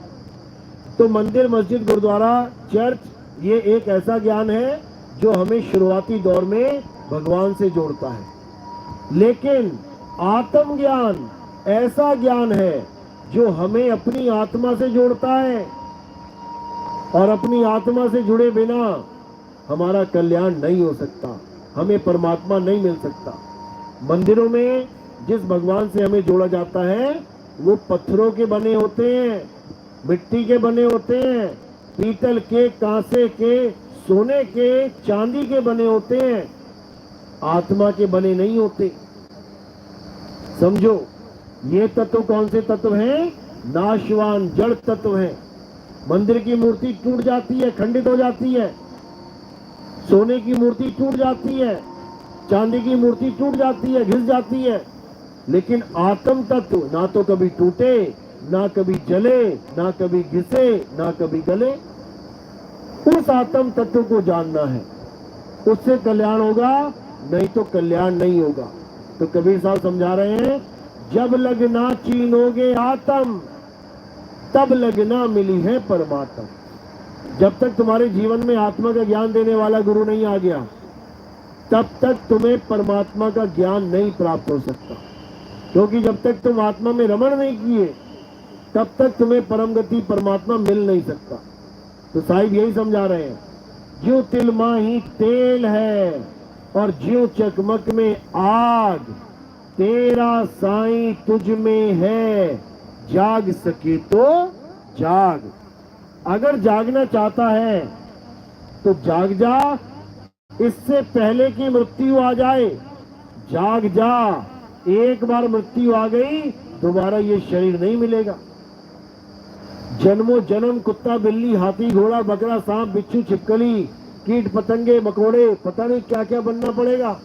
Speaker 3: तो मंदिर, मस्जिद, गुरुद्वारा, चर्च, ये एक ऐसा ज्ञान है जो हमें शुरुआती दौर में भगवान से जोड़ता है। लेकिन आत्म ज्ञान ऐसा ज्ञान है जो हमें अपनी आत्मा से जोड़ता है, और अपनी आत्मा से जुड़े बिना हमारा कल्याण नहीं हो सकता, हमें परमात्मा नहीं मिल सकता। मंदिरों में जिस भगवान से हमें जोड़ा जाता है वो पत्थरों के बने होते हैं, मिट्टी के बने होते हैं, पीतल के, कांसे के, सोने के, चांदी के बने होते हैं, आत्मा के बने नहीं होते। समझो, ये तत्व कौन से तत्व हैं, नाशवान जड़ तत्व हैं। मंदिर की मूर्ति टूट जाती है, खंडित हो जाती है, सोने की मूर्ति टूट जाती है, चांदी की मूर्ति टूट जाती है, घिस जाती है, लेकिन आत्म तत्व ना तो कभी टूटे, ना कभी जले, ना कभी घिसे, ना कभी गले। उस आत्म तत्व को जानना है, उससे कल्याण होगा, नहीं तो कल्याण नहीं होगा। तो कबीर साहब समझा रहे हैं, जब लगना चीनोगे आत्म, तब लगना मिली है परमात्मा। जब तक तुम्हारे जीवन में आत्मा का ज्ञान देने वाला गुरु नहीं आ गया, तब तक तुम्हें परमात्मा का ज्ञान नहीं प्राप्त हो सकता। क्योंकि जब तक तुम आत्मा में रमण नहीं किए, तब तक तुम्हें परम गति परमात्मा मिल नहीं सकता। तो साहिब यही समझा रहे हैं, ज्यों तिलमा ही तेल है और ज्यों चकमक में आग, तेरा साईं तुझ में है, जाग सके तो जाग। अगर जागना चाहता है तो जाग जा, इससे पहले कि मृत्यु आ जाए जाग जा। एक बार मृत्यु आ गई, दोबारा ये शरीर नहीं मिलेगा। जन्मों जन्म कुत्ता, बिल्ली, हाथी, घोड़ा, बकरा, सांप, बिच्छू, छिपकली, कीट, पतंगे, मकोड़े, पता नहीं क्या क्या बनना पड़ेगा,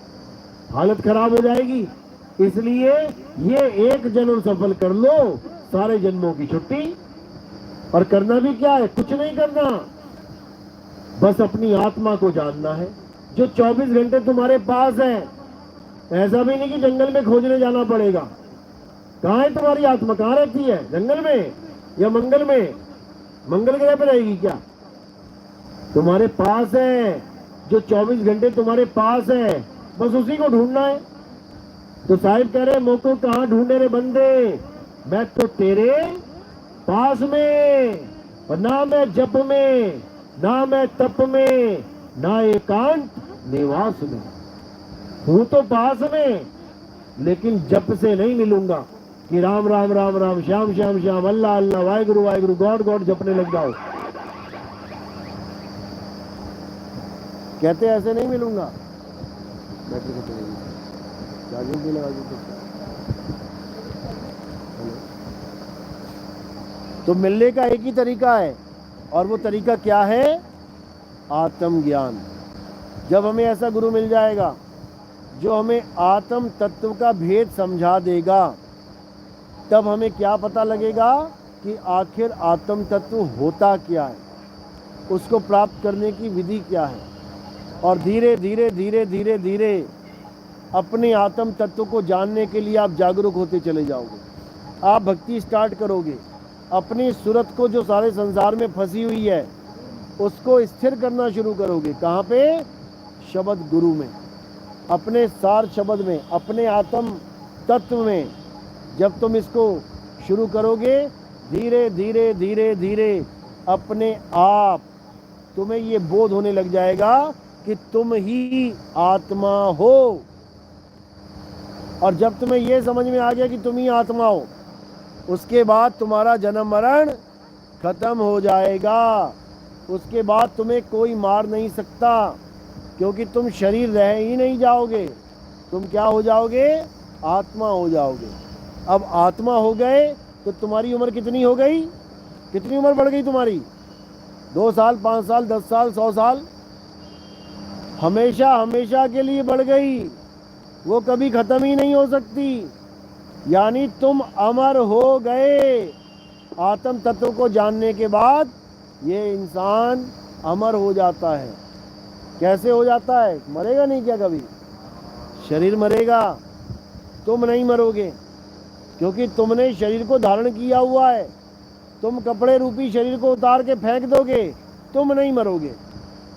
Speaker 3: हालत खराब हो जाएगी। इसलिए ये एक जन्म सफल कर लो, सारे जन्मों की छुट्टी। और करना भी क्या है, कुछ नहीं करना, बस अपनी आत्मा को जानना है, जो 24 घंटे तुम्हारे पास है। ऐसा भी नहीं कि जंगल में खोजने जाना पड़ेगा। कहाँ है तुम्हारी आत्मा, कहाँ रहती है, जंगल में या मंगल में? मंगल ग्रह पे रहेगी क्या? तुम्हारे पास है, जो 24 घंटे तुम्हारे पास है, बस उसी को ढूंढना है। तो साहिब कह रहे मोको कहाँ ढूंढे रे बंदे, मैं तो तेरे पास में, और ना मैं जप में, ना मैं तप में, ना एकांत निवास में। हूं तो पास में, लेकिन जप से नहीं मिलूंगा कि राम राम राम राम श्याम श्याम श्याम अल्लाह अल्लाह वाहिगुरु वाहिगुरु गॉड गॉड जपने लग जाओ। कहते ऐसे नहीं मिलूंगा। बैटरी खत्म हो गई, चार्जिंग भी लगा दी। तो मिलने का एक ही तरीका है, और वो तरीका क्या है? आत्मज्ञान। जब हमें ऐसा गुरु मिल जाएगा जो हमें आत्म तत्व का भेद समझा देगा, तब हमें क्या पता लगेगा कि आखिर आत्म तत्व होता क्या है, उसको प्राप्त करने की विधि क्या है। और धीरे धीरे धीरे धीरे धीरे अपने आत्म तत्व को जानने के लिए आप जागरूक होते चले जाओगे। आप भक्ति स्टार्ट करोगे, अपनी सूरत को जो सारे संसार में फंसी हुई है उसको स्थिर करना शुरू करोगे। कहाँ पे? शब्द गुरु में, अपने सार शब्द में, अपने आत्म तत्व में। जब तुम इसको शुरू करोगे, धीरे धीरे धीरे धीरे अपने आप तुम्हें ये बोध होने लग जाएगा कि तुम ही आत्मा हो। और जब तुम्हें ये समझ में आ गया कि तुम ही आत्मा हो, उसके बाद तुम्हारा जन्म मरण खत्म हो जाएगा। उसके बाद तुम्हें कोई मार नहीं सकता, क्योंकि तुम शरीर रह ही नहीं जाओगे। तुम क्या हो जाओगे? आत्मा हो जाओगे। अब आत्मा हो गए तो तुम्हारी उम्र कितनी हो गई? कितनी उम्र बढ़ गई तुम्हारी? 2 साल, 5 साल, 10 साल, 100 साल? हमेशा हमेशा के लिए बढ़ गई, वो कभी खत्म ही नहीं हो सकती। यानी तुम अमर हो गए। आत्म तत्व को जानने के बाद ये इंसान अमर हो जाता है। कैसे हो जाता है? मरेगा नहीं क्या कभी? शरीर मरेगा, तुम नहीं मरोगे, क्योंकि तुमने शरीर को धारण किया हुआ है। तुम कपड़े रूपी शरीर को उतार के फेंक दोगे, तुम नहीं मरोगे।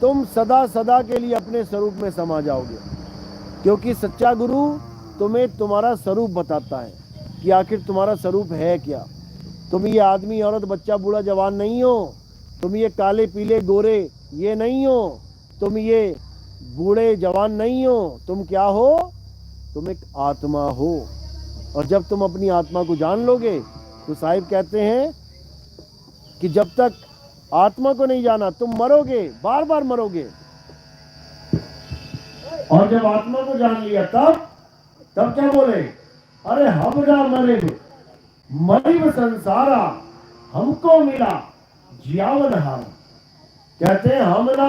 Speaker 3: तुम सदा सदा के लिए अपने स्वरूप में समा जाओगे, क्योंकि सच्चा गुरु तुम्हें तुम्हारा स्वरूप बताता है कि आखिर तुम्हारा स्वरूप है क्या। तुम ये आदमी औरत बच्चा बूढ़ा जवान नहीं हो, तुम ये काले पीले गोरे ये नहीं हो, तुम ये बूढ़े जवान नहीं हो। तुम क्या हो? तुम एक आत्मा हो। और जब तुम अपनी आत्मा को जान लोगे तो साहिब कहते हैं कि जब तक आत्मा को नहीं जाना तुम मरोगे, बार बार मरोगे। और जब आत्मा को जान लिया तब क्या बोले? अरे हमरा मरिब संसारा, हमको मिला जियावन हारा। कहते हैं हम ना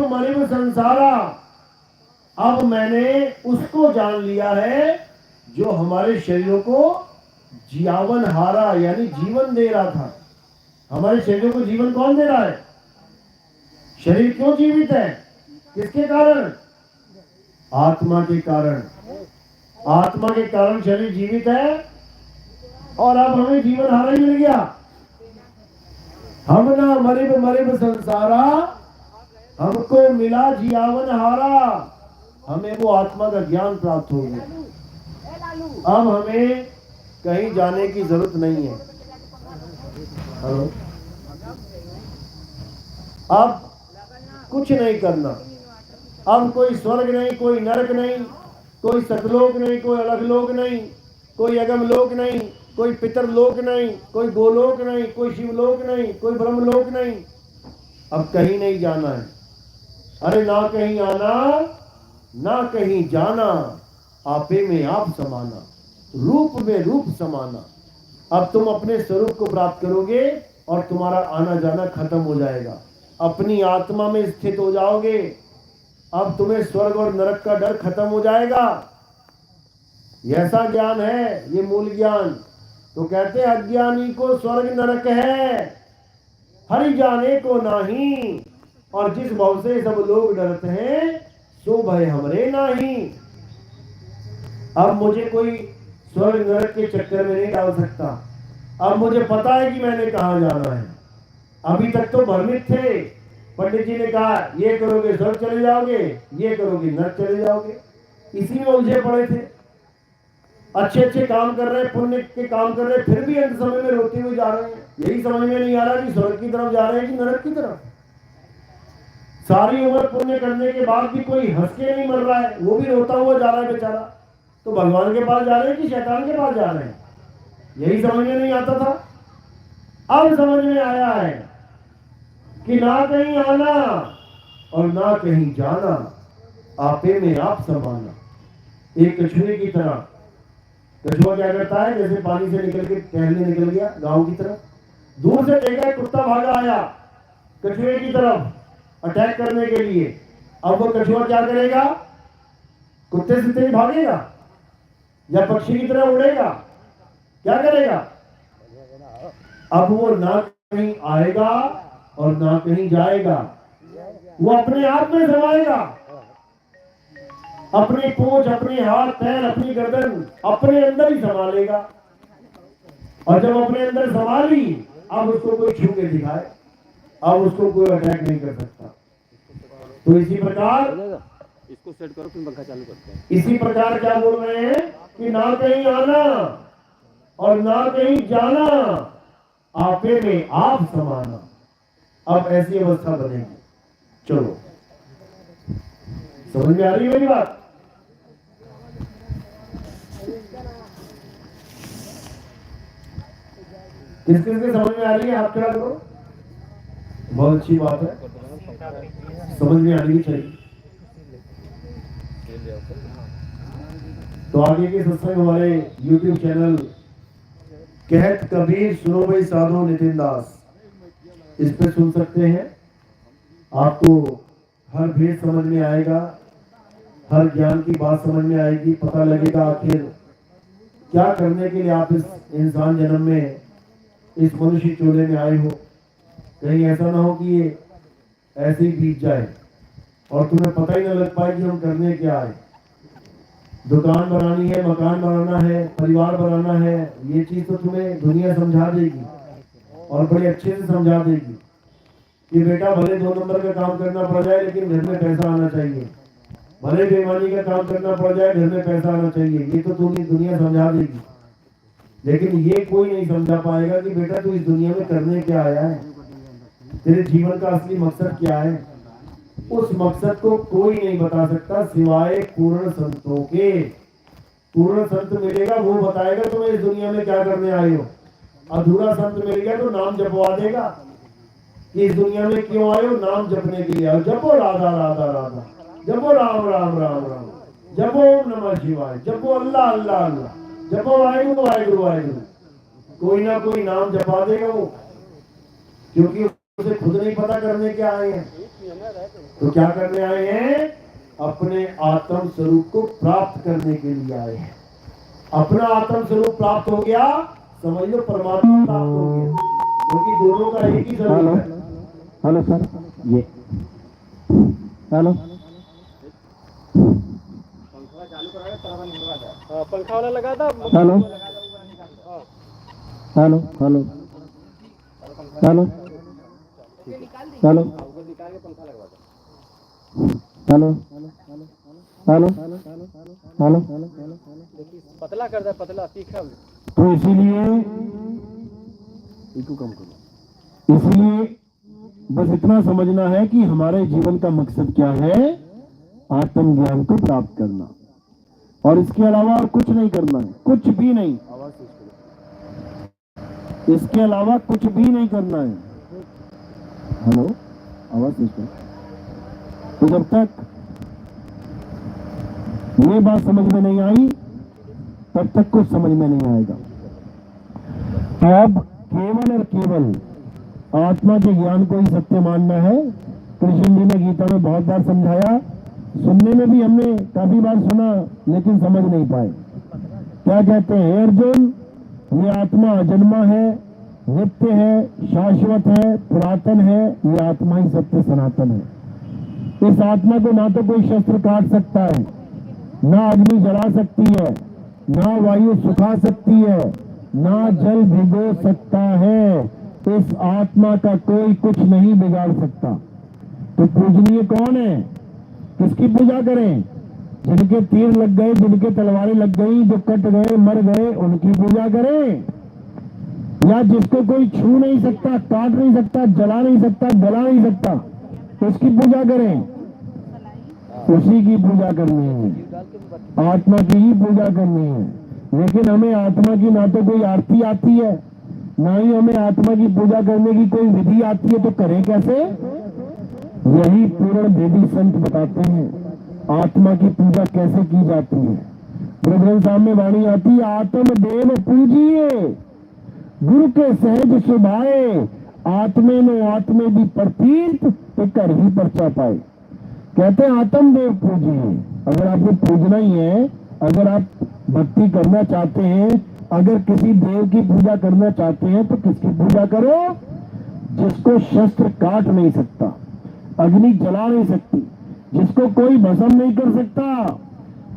Speaker 3: मरिब संसारा, अब मैंने उसको जान लिया है जो हमारे शरीरों को जियावन हारा, यानी जीवन दे रहा था। हमारे शरीरों को जीवन कौन दे रहा है? शरीर क्यों जीवित है? किसके कारण? आत्मा के कारण। आत्मा के कारण शरीर जीवित है, और अब हमें जीवन हारा ही मिल गया। हम ना मरिब संसारा, हमको मिला जियावन हारा। हमें वो आत्मा का ज्ञान प्राप्त हो गया। अब हमें कहीं जाने की जरूरत नहीं है। हेलो, अब कुछ नहीं करना। अब कोई स्वर्ग नहीं, कोई नरक नहीं, कोई सतलोक नहीं, कोई अलगलोक नहीं, कोई अगमलोक नहीं, कोई पितरलोक नहीं, कोई गोलोक नहीं, कोई शिवलोक नहीं, कोई ब्रह्मलोक नहीं। अब कहीं नहीं जाना है। अरे ना कहीं आना, ना कहीं जाना, आपे में आप समाना, रूप में रूप समाना। अब तुम अपने स्वरूप को प्राप्त करोगे और तुम्हारा आना जाना खत्म हो जाएगा। अपनी आत्मा में स्थित हो जाओगे। अब तुम्हें स्वर्ग और नरक का डर खत्म हो जाएगा। ऐसा ज्ञान है ये मूल ज्ञान। तो कहते हैं अज्ञानी को स्वर्ग नरक है, हरि जाने को नहीं, और जिस भव से सब लोग डरते हैं सो भय हमरे नहीं। अब मुझे कोई स्वर्ग नरक के चक्कर में नहीं डाल सकता। अब मुझे पता है कि मैंने कहाँ जाना है। अभी तक तो भ्रमित थे। पंडित जी ने कहा ये करोगे स्वर्ग चले जाओगे, ये करोगे नरक चले जाओगे, इसी में उलझे पड़े थे। अच्छे अच्छे काम कर रहे हैं, पुण्य के काम कर रहे हैं, फिर भी अंत समय में रोते हुए जा रहे हैं। यही समझ में नहीं आ रहा कि स्वर्ग की तरफ जा रहे हैं कि नरक की तरफ। सारी उम्र पुण्य करने के बाद भी कोई हंस के नहीं मर रहा है, वो भी रोता हुआ जा रहा है बेचारा। तो भगवान के पास जा रहे हैं कि शैतान के पास जा रहे हैं, यही समझ में नहीं आता था। अब समझ में आया है कि ना कहीं आना और ना कहीं जाना, आपे में आप समाना। एक कछुए की तरह, कछुआ क्या करता है, जैसे पानी से निकल के टहलने निकल गया गांव की तरफ, दूर से देखा कुत्ता भागा आया कछुए की तरफ अटैक करने के लिए। अब वो कछुआ क्या करेगा, कुत्ते से तेज भागेगा या पक्षी की तरह उड़ेगा, क्या करेगा? अब वो ना कहीं आएगा और ना कहीं जाएगा, वो अपने आप में समाएगा। अपनी पूंछ, अपने हाथ पैर, अपनी गर्दन अपने अंदर ही संभालेगा। और जब अपने अंदर संभाली, अब उसको कोई छू के दिखाए, अब उसको कोई अटैक नहीं कर सकता। तो इसी प्रकार
Speaker 2: इसको सेट करो, फिर पंखा चालू करते हैं।
Speaker 3: इसी प्रकार क्या बोल रहे हैं कि ना कहीं आना और ना कहीं जाना, आपे में आप समाना। अब ऐसी अवस्था बनेगी। चलो, समझ में आ रही है मेरी बात? किस किस के समझ में आ रही है? आप क्या करो, बहुत अच्छी बात है, समझ में आनी चाहिए। तो आगे के सत्संग हमारे YouTube चैनल कहत कबीर सुनो भाई साधु नितिन दास, इस पे सुन सकते हैं। आपको हर भेद समझ में आएगा, हर ज्ञान की बात समझ में आएगी, पता लगेगा आखिर क्या करने के लिए आप इस इंसान जन्म में, इस मनुष्य चोले में आए हो। कहीं ऐसा ना हो कि ये ऐसे ही बीत जाए और तुम्हें पता ही ना लग पाए कि हम करने क्या आए। दुकान बनानी है, मकान बनाना है, परिवार बनाना है, ये चीज तो तुम्हें दुनिया समझा देगी और बड़े अच्छे से समझा देगी कि बेटा भले 2 नंबर का काम करना पड़ जाए लेकिन घर में पैसा आना चाहिए, भले बेईमानी का काम करना पड़ जाए घर में पैसा आना चाहिए, ये तो तुम्हें दुनिया समझा देगी। लेकिन ये कोई नहीं समझा पाएगा कि बेटा तू इस दुनिया में करने क्या आया है, तेरे जीवन का असली मकसद क्या है। उस मकसद को कोई नहीं बता सकता सिवाय पूर्ण संतों के। पूर्ण संत मिलेगा वो बताएगा तुम्हें इस दुनिया में क्या करने आए हो। अधूरा संत मिल गया तो नाम जपवा देगा कि इस दुनिया में क्यों आए हो, नाम जपने के लिए आओ। जपो राधा राधा राधा, जपो राम राम राम राम, जपो ओम नमः शिवाय, जपो अल्लाह अल्लाह अल्लाह, जपो वाहिगुरु वाहिगुरु वाहिगुरु। कोई ना कोई नाम जपा देगा वो, क्योंकि उसे खुद नहीं पता करने क्या आए हैं। तो क्या करने आए हैं, अपने आत्म स्वरूप को प्राप्त करने के लिए आए हैं। अपना आत्म स्वरूप प्राप्त हो गया, समझ लो परमात्मा प्राप्त हो गया, क्योंकि दोनों का एक ही स्वरूप है।
Speaker 2: हेलो सर, ये हेलो
Speaker 1: पंखा वाला लगा था।
Speaker 2: Hello hello hello hello hello hello hello hello,
Speaker 1: पतला कर दे, पतला तीखा।
Speaker 2: तो इसीलिए इसको कम करो। इसलिए बस इतना समझना है कि हमारे जीवन का मकसद क्या है, आत्मज्ञान को प्राप्त करना, और इसके अलावा और कुछ नहीं करना है, कुछ भी नहीं। इसके अलावा कुछ भी नहीं करना है। हेलो, आवाज नहीं। तो जब तक ये बात समझ में नहीं आई तब तक कुछ समझ में नहीं आएगा। अब केवल और केवल आत्मा के ज्ञान को ही सत्य मानना है। कृष्ण जी ने गीता में बहुत बार समझाया, सुनने में भी हमने काफी बार सुना लेकिन समझ नहीं पाए। क्या कहते हैं अर्जुन, ये आत्मा अजन्मा है, नित्य है, शाश्वत है, पुरातन है, ये आत्मा ही सत्य सनातन है। इस आत्मा को ना तो कोई शस्त्र काट सकता है, ना अग्नि जला सकती है, ना वायु सुखा सकती है, ना जल भिगो सकता है। इस आत्मा का कोई कुछ नहीं बिगाड़ सकता। तो पूजनीय कौन है? किसकी पूजा करें? जिनके तीर लग गए, जिनके तलवारें लग गई, जो कट गए, मर गए, उनकी पूजा करें? या जिसको कोई छू नहीं सकता, काट नहीं सकता, जला नहीं सकता, गला नहीं सकता, उसकी पूजा करें? उसी की पूजा करनी है, आत्मा की ही पूजा करनी है। लेकिन हमें आत्मा की ना तो कोई आरती आती है, ना ही हमें आत्मा की पूजा करने की कोई विधि आती है, तो करें कैसे? यही पूर्ण वेदी संत बताते हैं आत्मा की पूजा कैसे की जाती है। गुरु ग्रंथ साहब में वाणी आती है, आत्म देव पूजिए गुरु के सहज सुभाए, आत्मे नो आत्मे भी प्रतीत तो कर ही परचा पाए। कहते हैं आत्म देव पूजिए। अगर आपको पूजना ही है, अगर आप भक्ति करना चाहते हैं, अगर किसी देव की पूजा करना चाहते हैं, तो किसकी पूजा करो? जिसको शस्त्र काट नहीं सकता, अग्नि जला नहीं सकती, जिसको कोई भस्म नहीं कर सकता।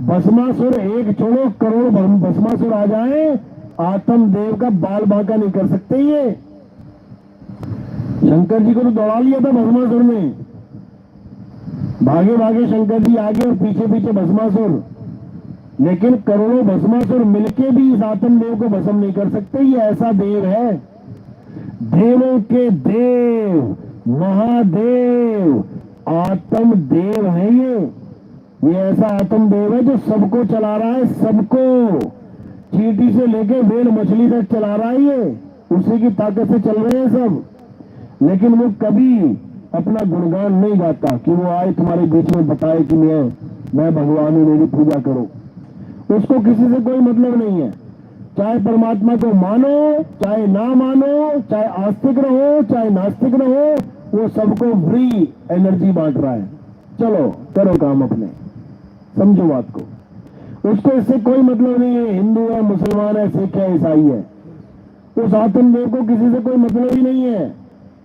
Speaker 2: भस्मासुर एक छोड़ो, करोड़ भस्मासुर आ जाए, आत्म देव का बाल बांका नहीं कर सकते। ये शंकर जी को तो दौड़ा लिया था भस्मासुर ने, भागे भागे शंकर जी आगे और पीछे पीछे भस्मासुर, लेकिन करोड़ों भस्मासुर मिलके भी इस आत्म देव को भस्म नहीं कर सकते। ये ऐसा देव है, देवों के देव, महादेव, आत्म देव है। ये ऐसा आत्म देव है जो सबको चला रहा है, सबको, चींटी से लेके वेल मछली तक चला रहा है। ये उसी की ताकत से चल रहे हैं सब। लेकिन वो कभी अपना गुणगान नहीं गाता कि वो आए तुम्हारे बीच में बताए कि मैं भगवान हूं, मेरी पूजा करो। उसको किसी से कोई मतलब नहीं है। चाहे परमात्मा को मानो, चाहे ना मानो, चाहे आस्तिक रहो, चाहे नास्तिक रहो, वो सबको फ्री एनर्जी बांट रहा है। चलो करो काम अपने, समझो बात को। उसको इससे कोई मतलब नहीं है हिंदू है, मुसलमान है, सिख है, ईसाई है। उस आत्मदेव को किसी से कोई मतलब ही नहीं है।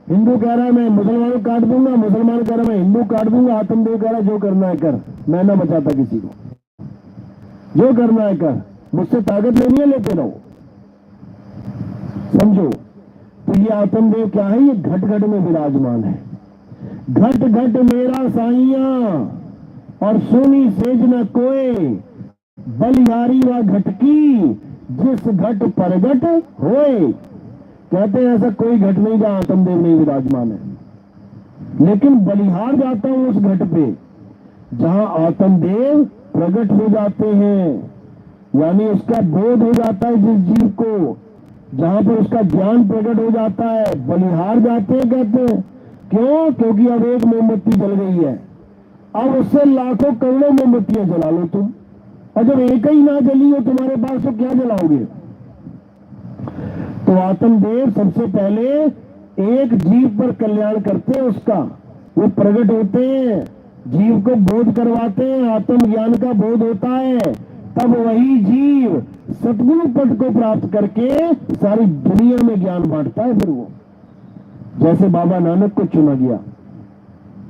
Speaker 2: हिंदू कह रहा है मैं मुसलमान को काट दूंगा, मुसलमान कह रहा है मैं हिंदू काट दूंगा, आत्मदेव कह रहा है जो करना है कर, मैं ना बचाता किसी को, जो करना है कर, मुझसे ताकत लेनी है लेते रहो। समझो। तो ये आत्मदेव क्या है? ये घट घट में विराजमान है। घट घट मेरा साइया और सोनी सेज न कोय, बलिहारी व घटकी जिस घट परगट होए। कहते हैं ऐसा कोई घट नहीं जहां आत्मदेव नहीं विराजमान है। लेकिन बलिहार जाता हूं उस घट पे जहां आत्मदेव प्रकट हो जाते हैं, यानी उसका बोध हो जाता है जिस जीव को, जहां पर उसका ज्ञान प्रकट हो जाता है, बलिहार जाते हैं। कहते हैं क्यों? क्योंकि अब एक मोमबत्ती जल गई है, अब उससे लाखों करोड़ों मोमबत्तियां जला लो तुम, और जब एक ही ना जली हो तुम्हारे पास तो क्या जलाओगे? तो आत्मदेव सबसे पहले एक जीव पर कल्याण करते हैं, उसका वो प्रकट होते हैं, जीव को बोध करवाते हैं, आत्म ज्ञान का बोध होता है, तब वही जीव सतगुरु पद को प्राप्त करके सारी दुनिया में ज्ञान बांटता है। फिर वो जैसे बाबा नानक को चुना गया,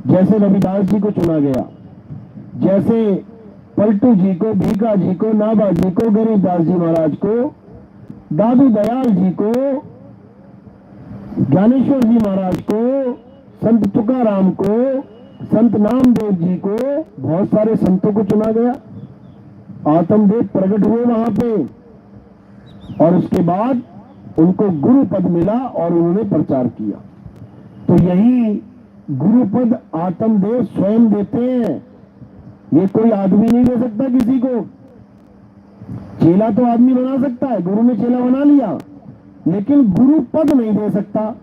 Speaker 2: जैसे रविदास जी को चुना गया, जैसे पलटू जी को, भीखा जी को, नाभा जी को, गरीबदास जी महाराज को, दादू दयाल जी को, ज्ञानेश्वर जी महाराज को, संत तुकाराम को, संत नामदेव जी को, बहुत सारे संतों को चुना गया। आत्मदेव प्रकट हुए वहां पे और उसके बाद उनको गुरु पद मिला और उन्होंने प्रचार किया। तो यही गुरु पद आत्मदेव स्वयं देते हैं, ये कोई आदमी नहीं दे सकता किसी को। चेला तो आदमी बना सकता है, गुरु ने चेला बना लिया, लेकिन गुरु पद नहीं दे सकता।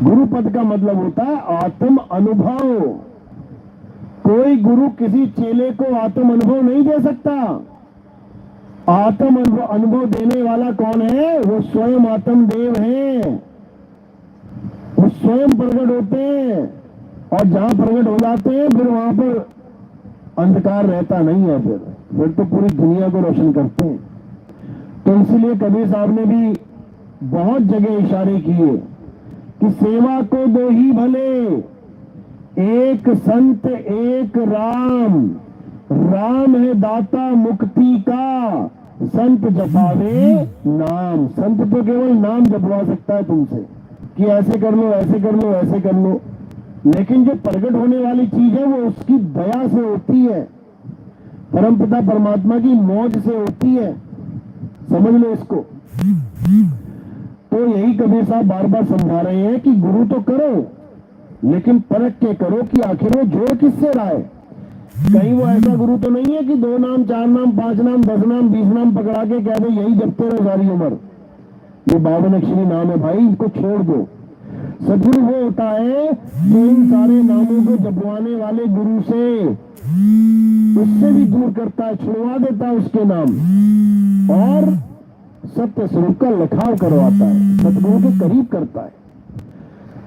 Speaker 2: गुरु पद का मतलब होता है आत्म अनुभव। कोई गुरु किसी चेले को आत्म अनुभव नहीं दे सकता। आत्म अनुभव देने वाला कौन है? वो स्वयं आत्मदेव हैं, वो स्वयं प्रकट होते हैं, और जहां प्रकट हो जाते हैं फिर वहां पर अंधकार रहता नहीं है, फिर तो पूरी दुनिया को रोशन करते हैं। तो इसलिए कबीर साहब ने भी बहुत जगह इशारे किए कि सेवा को दो ही भले, एक संत एक राम, राम है दाता मुक्ति का, संत जपावे नाम। संत तो केवल नाम जपवा सकता है तुमसे कि ऐसे कर लो, ऐसे कर लो, ऐसे कर लो, लेकिन जो प्रकट होने वाली चीज है वो उसकी दया से होती है, परमपिता परमात्मा की मौज से होती है। समझ लो इसको। तो यही कबीर साहब बार बार समझा रहे हैं कि गुरु तो करो, लेकिन परख के करो कि आखिर वो जोड़ किससे रहा है। कहीं वो ऐसा गुरु तो नहीं है कि 2 नाम 4 नाम 5 नाम 10 नाम 20 नाम पकड़ा के कह दे यही जपते रहो सारी उम्र। ये 52 अक्षरी नाम है भाई, इनको छोड़ दो। सदगुरु वो होता है जो इन सारे नामों को जपवाने वाले गुरु से, उससे भी दूर करता है, छुड़वा देता है उसके नाम, और सत्य स्वरूप का लखाव करवाता है, सदगुरु के करीब करता है।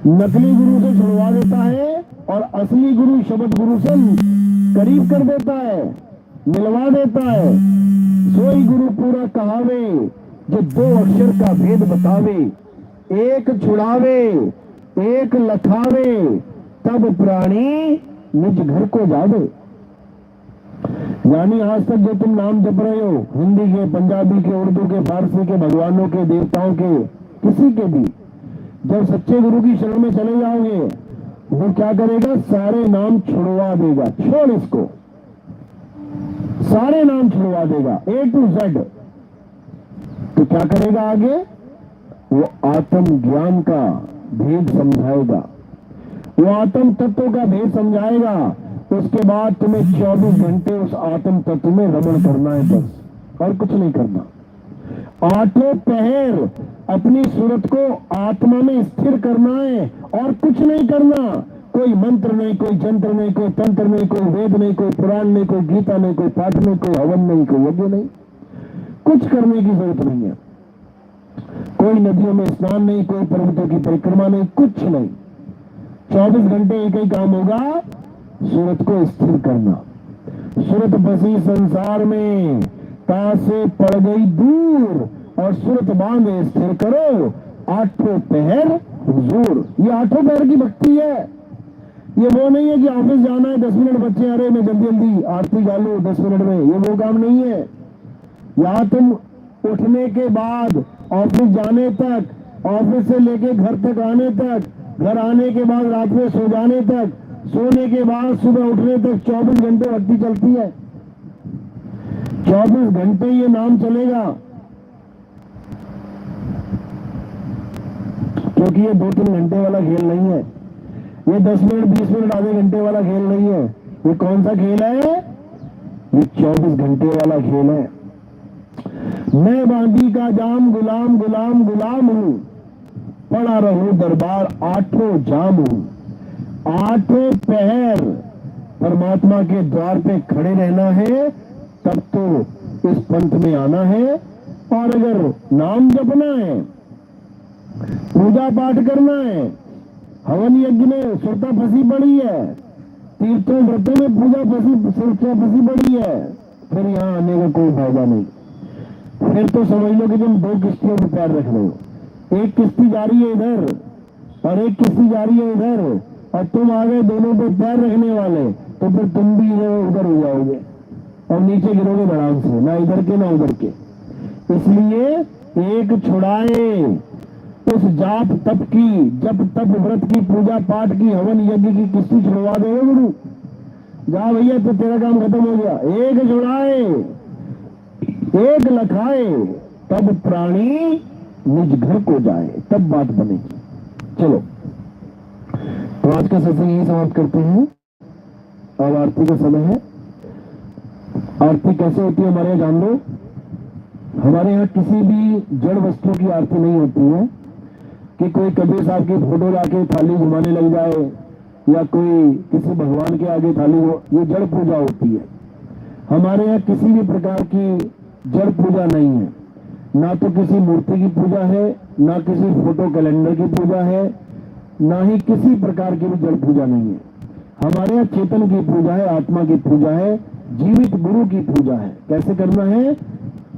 Speaker 2: नकली गुरु से छुड़वा देता है और असली गुरु शब्द गुरु से करीब कर देता है, मिलवा देता है। सोई गुरु पूरा कहावे जो 2 अक्षर का भेद बतावे, एक छुड़ावे एक लखावे, तब प्राणी निज घर को जावे। यानी आज तक जो तुम नाम जप रहे हो, हिंदी के, पंजाबी के, उर्दू के, फारसी के, भगवानों के, देवताओं के, किसी के भी, जब सच्चे गुरु की शरण में चले जाओगे वो क्या करेगा, सारे नाम छुड़वा देगा। छोड़ इसको, सारे नाम छुड़वा देगा A to Z। तो क्या करेगा आगे, वो आत्म ज्ञान का भेद समझाएगा, वो आत्म तत्व का भेद समझाएगा। उसके बाद तुम्हें 24 घंटे उस आत्म तत्व में रमण करना है बस, और कुछ नहीं करना। 8 पहर अपनी सूरत को आत्मा में स्थिर करना है और कुछ नहीं करना। कोई मंत्र नहीं, कोई जंत्र नहीं, कोई तंत्र नहीं, कोई वेद नहीं, कोई पुराण नहीं, कोई गीता नहीं, कोई पाठ नहीं, कोई हवन नहीं, कोई यज्ञ नहीं, कुछ करने की जरूरत नहीं है। कोई नदियों में स्नान नहीं, कोई पर्वतों की परिक्रमा नहीं, कुछ नहीं। 24 घंटे एक ही काम होगा, सूरत को स्थिर करना। सूरत बसी संसार में, तार से पड़ गई दूर, और सूरत बांधे स्थिर करो, 8 पहर हुजूर। ये 8 पहर की भक्ति है। ये वो नहीं है कि ऑफिस जाना है, 10 मिनट बच्चे, अरे मैं जल्दी जल्दी आरती गा लूं 10 मिनट में, ये वो काम नहीं है। यहाँ तुम उठने के बाद ऑफिस जाने तक, ऑफिस से लेके घर तक आने तक, घर आने के बाद रात में सो जाने तक, सोने के बाद सुबह उठने तक 24 घंटे भक्ति चलती है। 24 घंटे ये नाम चलेगा, क्योंकि ये 2-3 घंटे वाला खेल नहीं है, ये 10 मिनट 20 मिनट आधे घंटे वाला खेल नहीं है। ये कौन सा खेल है, ये 24 घंटे वाला खेल है। मैं बांदी का जाम गुलाम गुलाम गुलाम हूं, पड़ा रहूं दरबार 8 जाम हूं। 8 पहर परमात्मा के द्वार पे खड़े रहना है, तब तो इस पंथ में आना है। और अगर नाम जपना है, पूजा पाठ करना है, हवन यज्ञ में सुरता फंसी पड़ी है, तीर्थों व्रतों में पूजा सुरता फंसी पड़ी है, फिर यहाँ आने का कोई फायदा नहीं। फिर तो समझ लो कि तुम 2 किश्तियों पर पैर रख रहे हो। एक किश्ती जा रही है इधर और एक किश्ती जा रही है इधर, और तुम आ गए दोनों पे पैर रखने वाले, तो फिर तुम भी उधर हो जाओगे और नीचे गिरोगे धड़ाम से, ना इधर के ना उधर के। इसलिए एक छुड़ाए उस जाप तप की, जप तप व्रत की, पूजा पाठ की, हवन यज्ञ की किस्ती छुड़वा देगा गुरु। जा भैया, तो तेरा काम खत्म हो गया। एक छुड़ाए एक लखाए, तब प्राणी निज घर को जाए, तब बात बनेगी। चलो, तो आज का सत्संग यही समाप्त करते हैं। अब आरती का समय है। आरती कैसे होती है हमारे यहाँ जान लो। हमारे यहाँ किसी भी जड़ वस्तु की आरती नहीं होती है कि कोई कबीर साहब की फोटो लाके थाली घुमाने लग जाए या कोई किसी भगवान के आगे थाली हो, ये जड़ पूजा होती है। हमारे यहाँ किसी भी प्रकार की जड़ पूजा नहीं है, ना तो किसी मूर्ति की पूजा है, ना किसी फोटो कैलेंडर की पूजा है, ना ही किसी प्रकार की भी जड़ पूजा नहीं है। हमारे यहाँ चेतन की पूजा है, आत्मा की पूजा है, जीवित गुरु की पूजा है। कैसे करना है,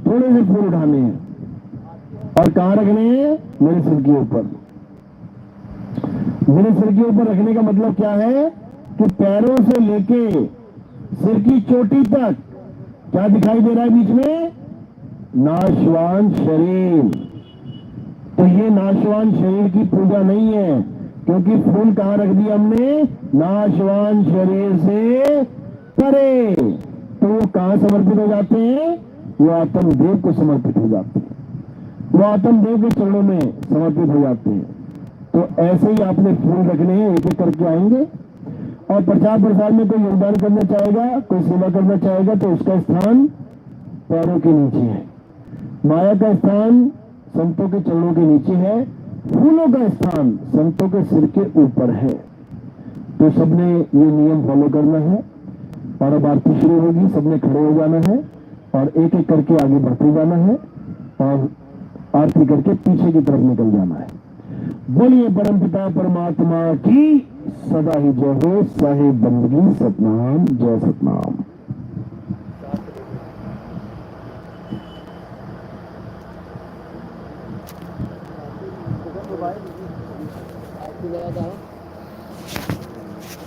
Speaker 2: थोड़े से फूल उठाने हैं और कहाँ रखने हैं, मेरे सिर के ऊपर। मेरे सिर के ऊपर रखने का मतलब क्या है कि पैरों से लेके सिर की चोटी तक क्या दिखाई दे रहा है बीच में? नाशवान शरीर। तो ये नाशवान शरीर की पूजा नहीं है, क्योंकि फूल कहां रख दिया हमने? नाशवान शरीर से परे। तो वो कहां समर्पित हो जाते हैं? वो आत्मदेव को समर्पित हो जाते हैं, वो आत्मदेव के चरणों में समर्पित हो जाते हैं। तो ऐसे ही आपने फूल रखने हैं, एक एक करके आएंगे। और प्रचार प्रसार में कोई योगदान करना चाहेगा, कोई सेवा करना चाहेगा, तो उसका स्थान पैरों के नीचे है। माया का स्थान संतों के चरणों के नीचे है, फूलों का स्थान संतों के सिर के ऊपर है। तो सबने ये नियम फॉलो करना है। और अब आरती शुरू होगी, सबने खड़े हो जाना है और एक एक करके आगे बढ़ते जाना है और आरती करके पीछे की तरफ निकल जाना है। बोलिए परमपिता परमात्मा की सदा ही जय हो। साहेब बंदगी सतनाम, जय सतनाम।
Speaker 4: आपकी जगह जाओ।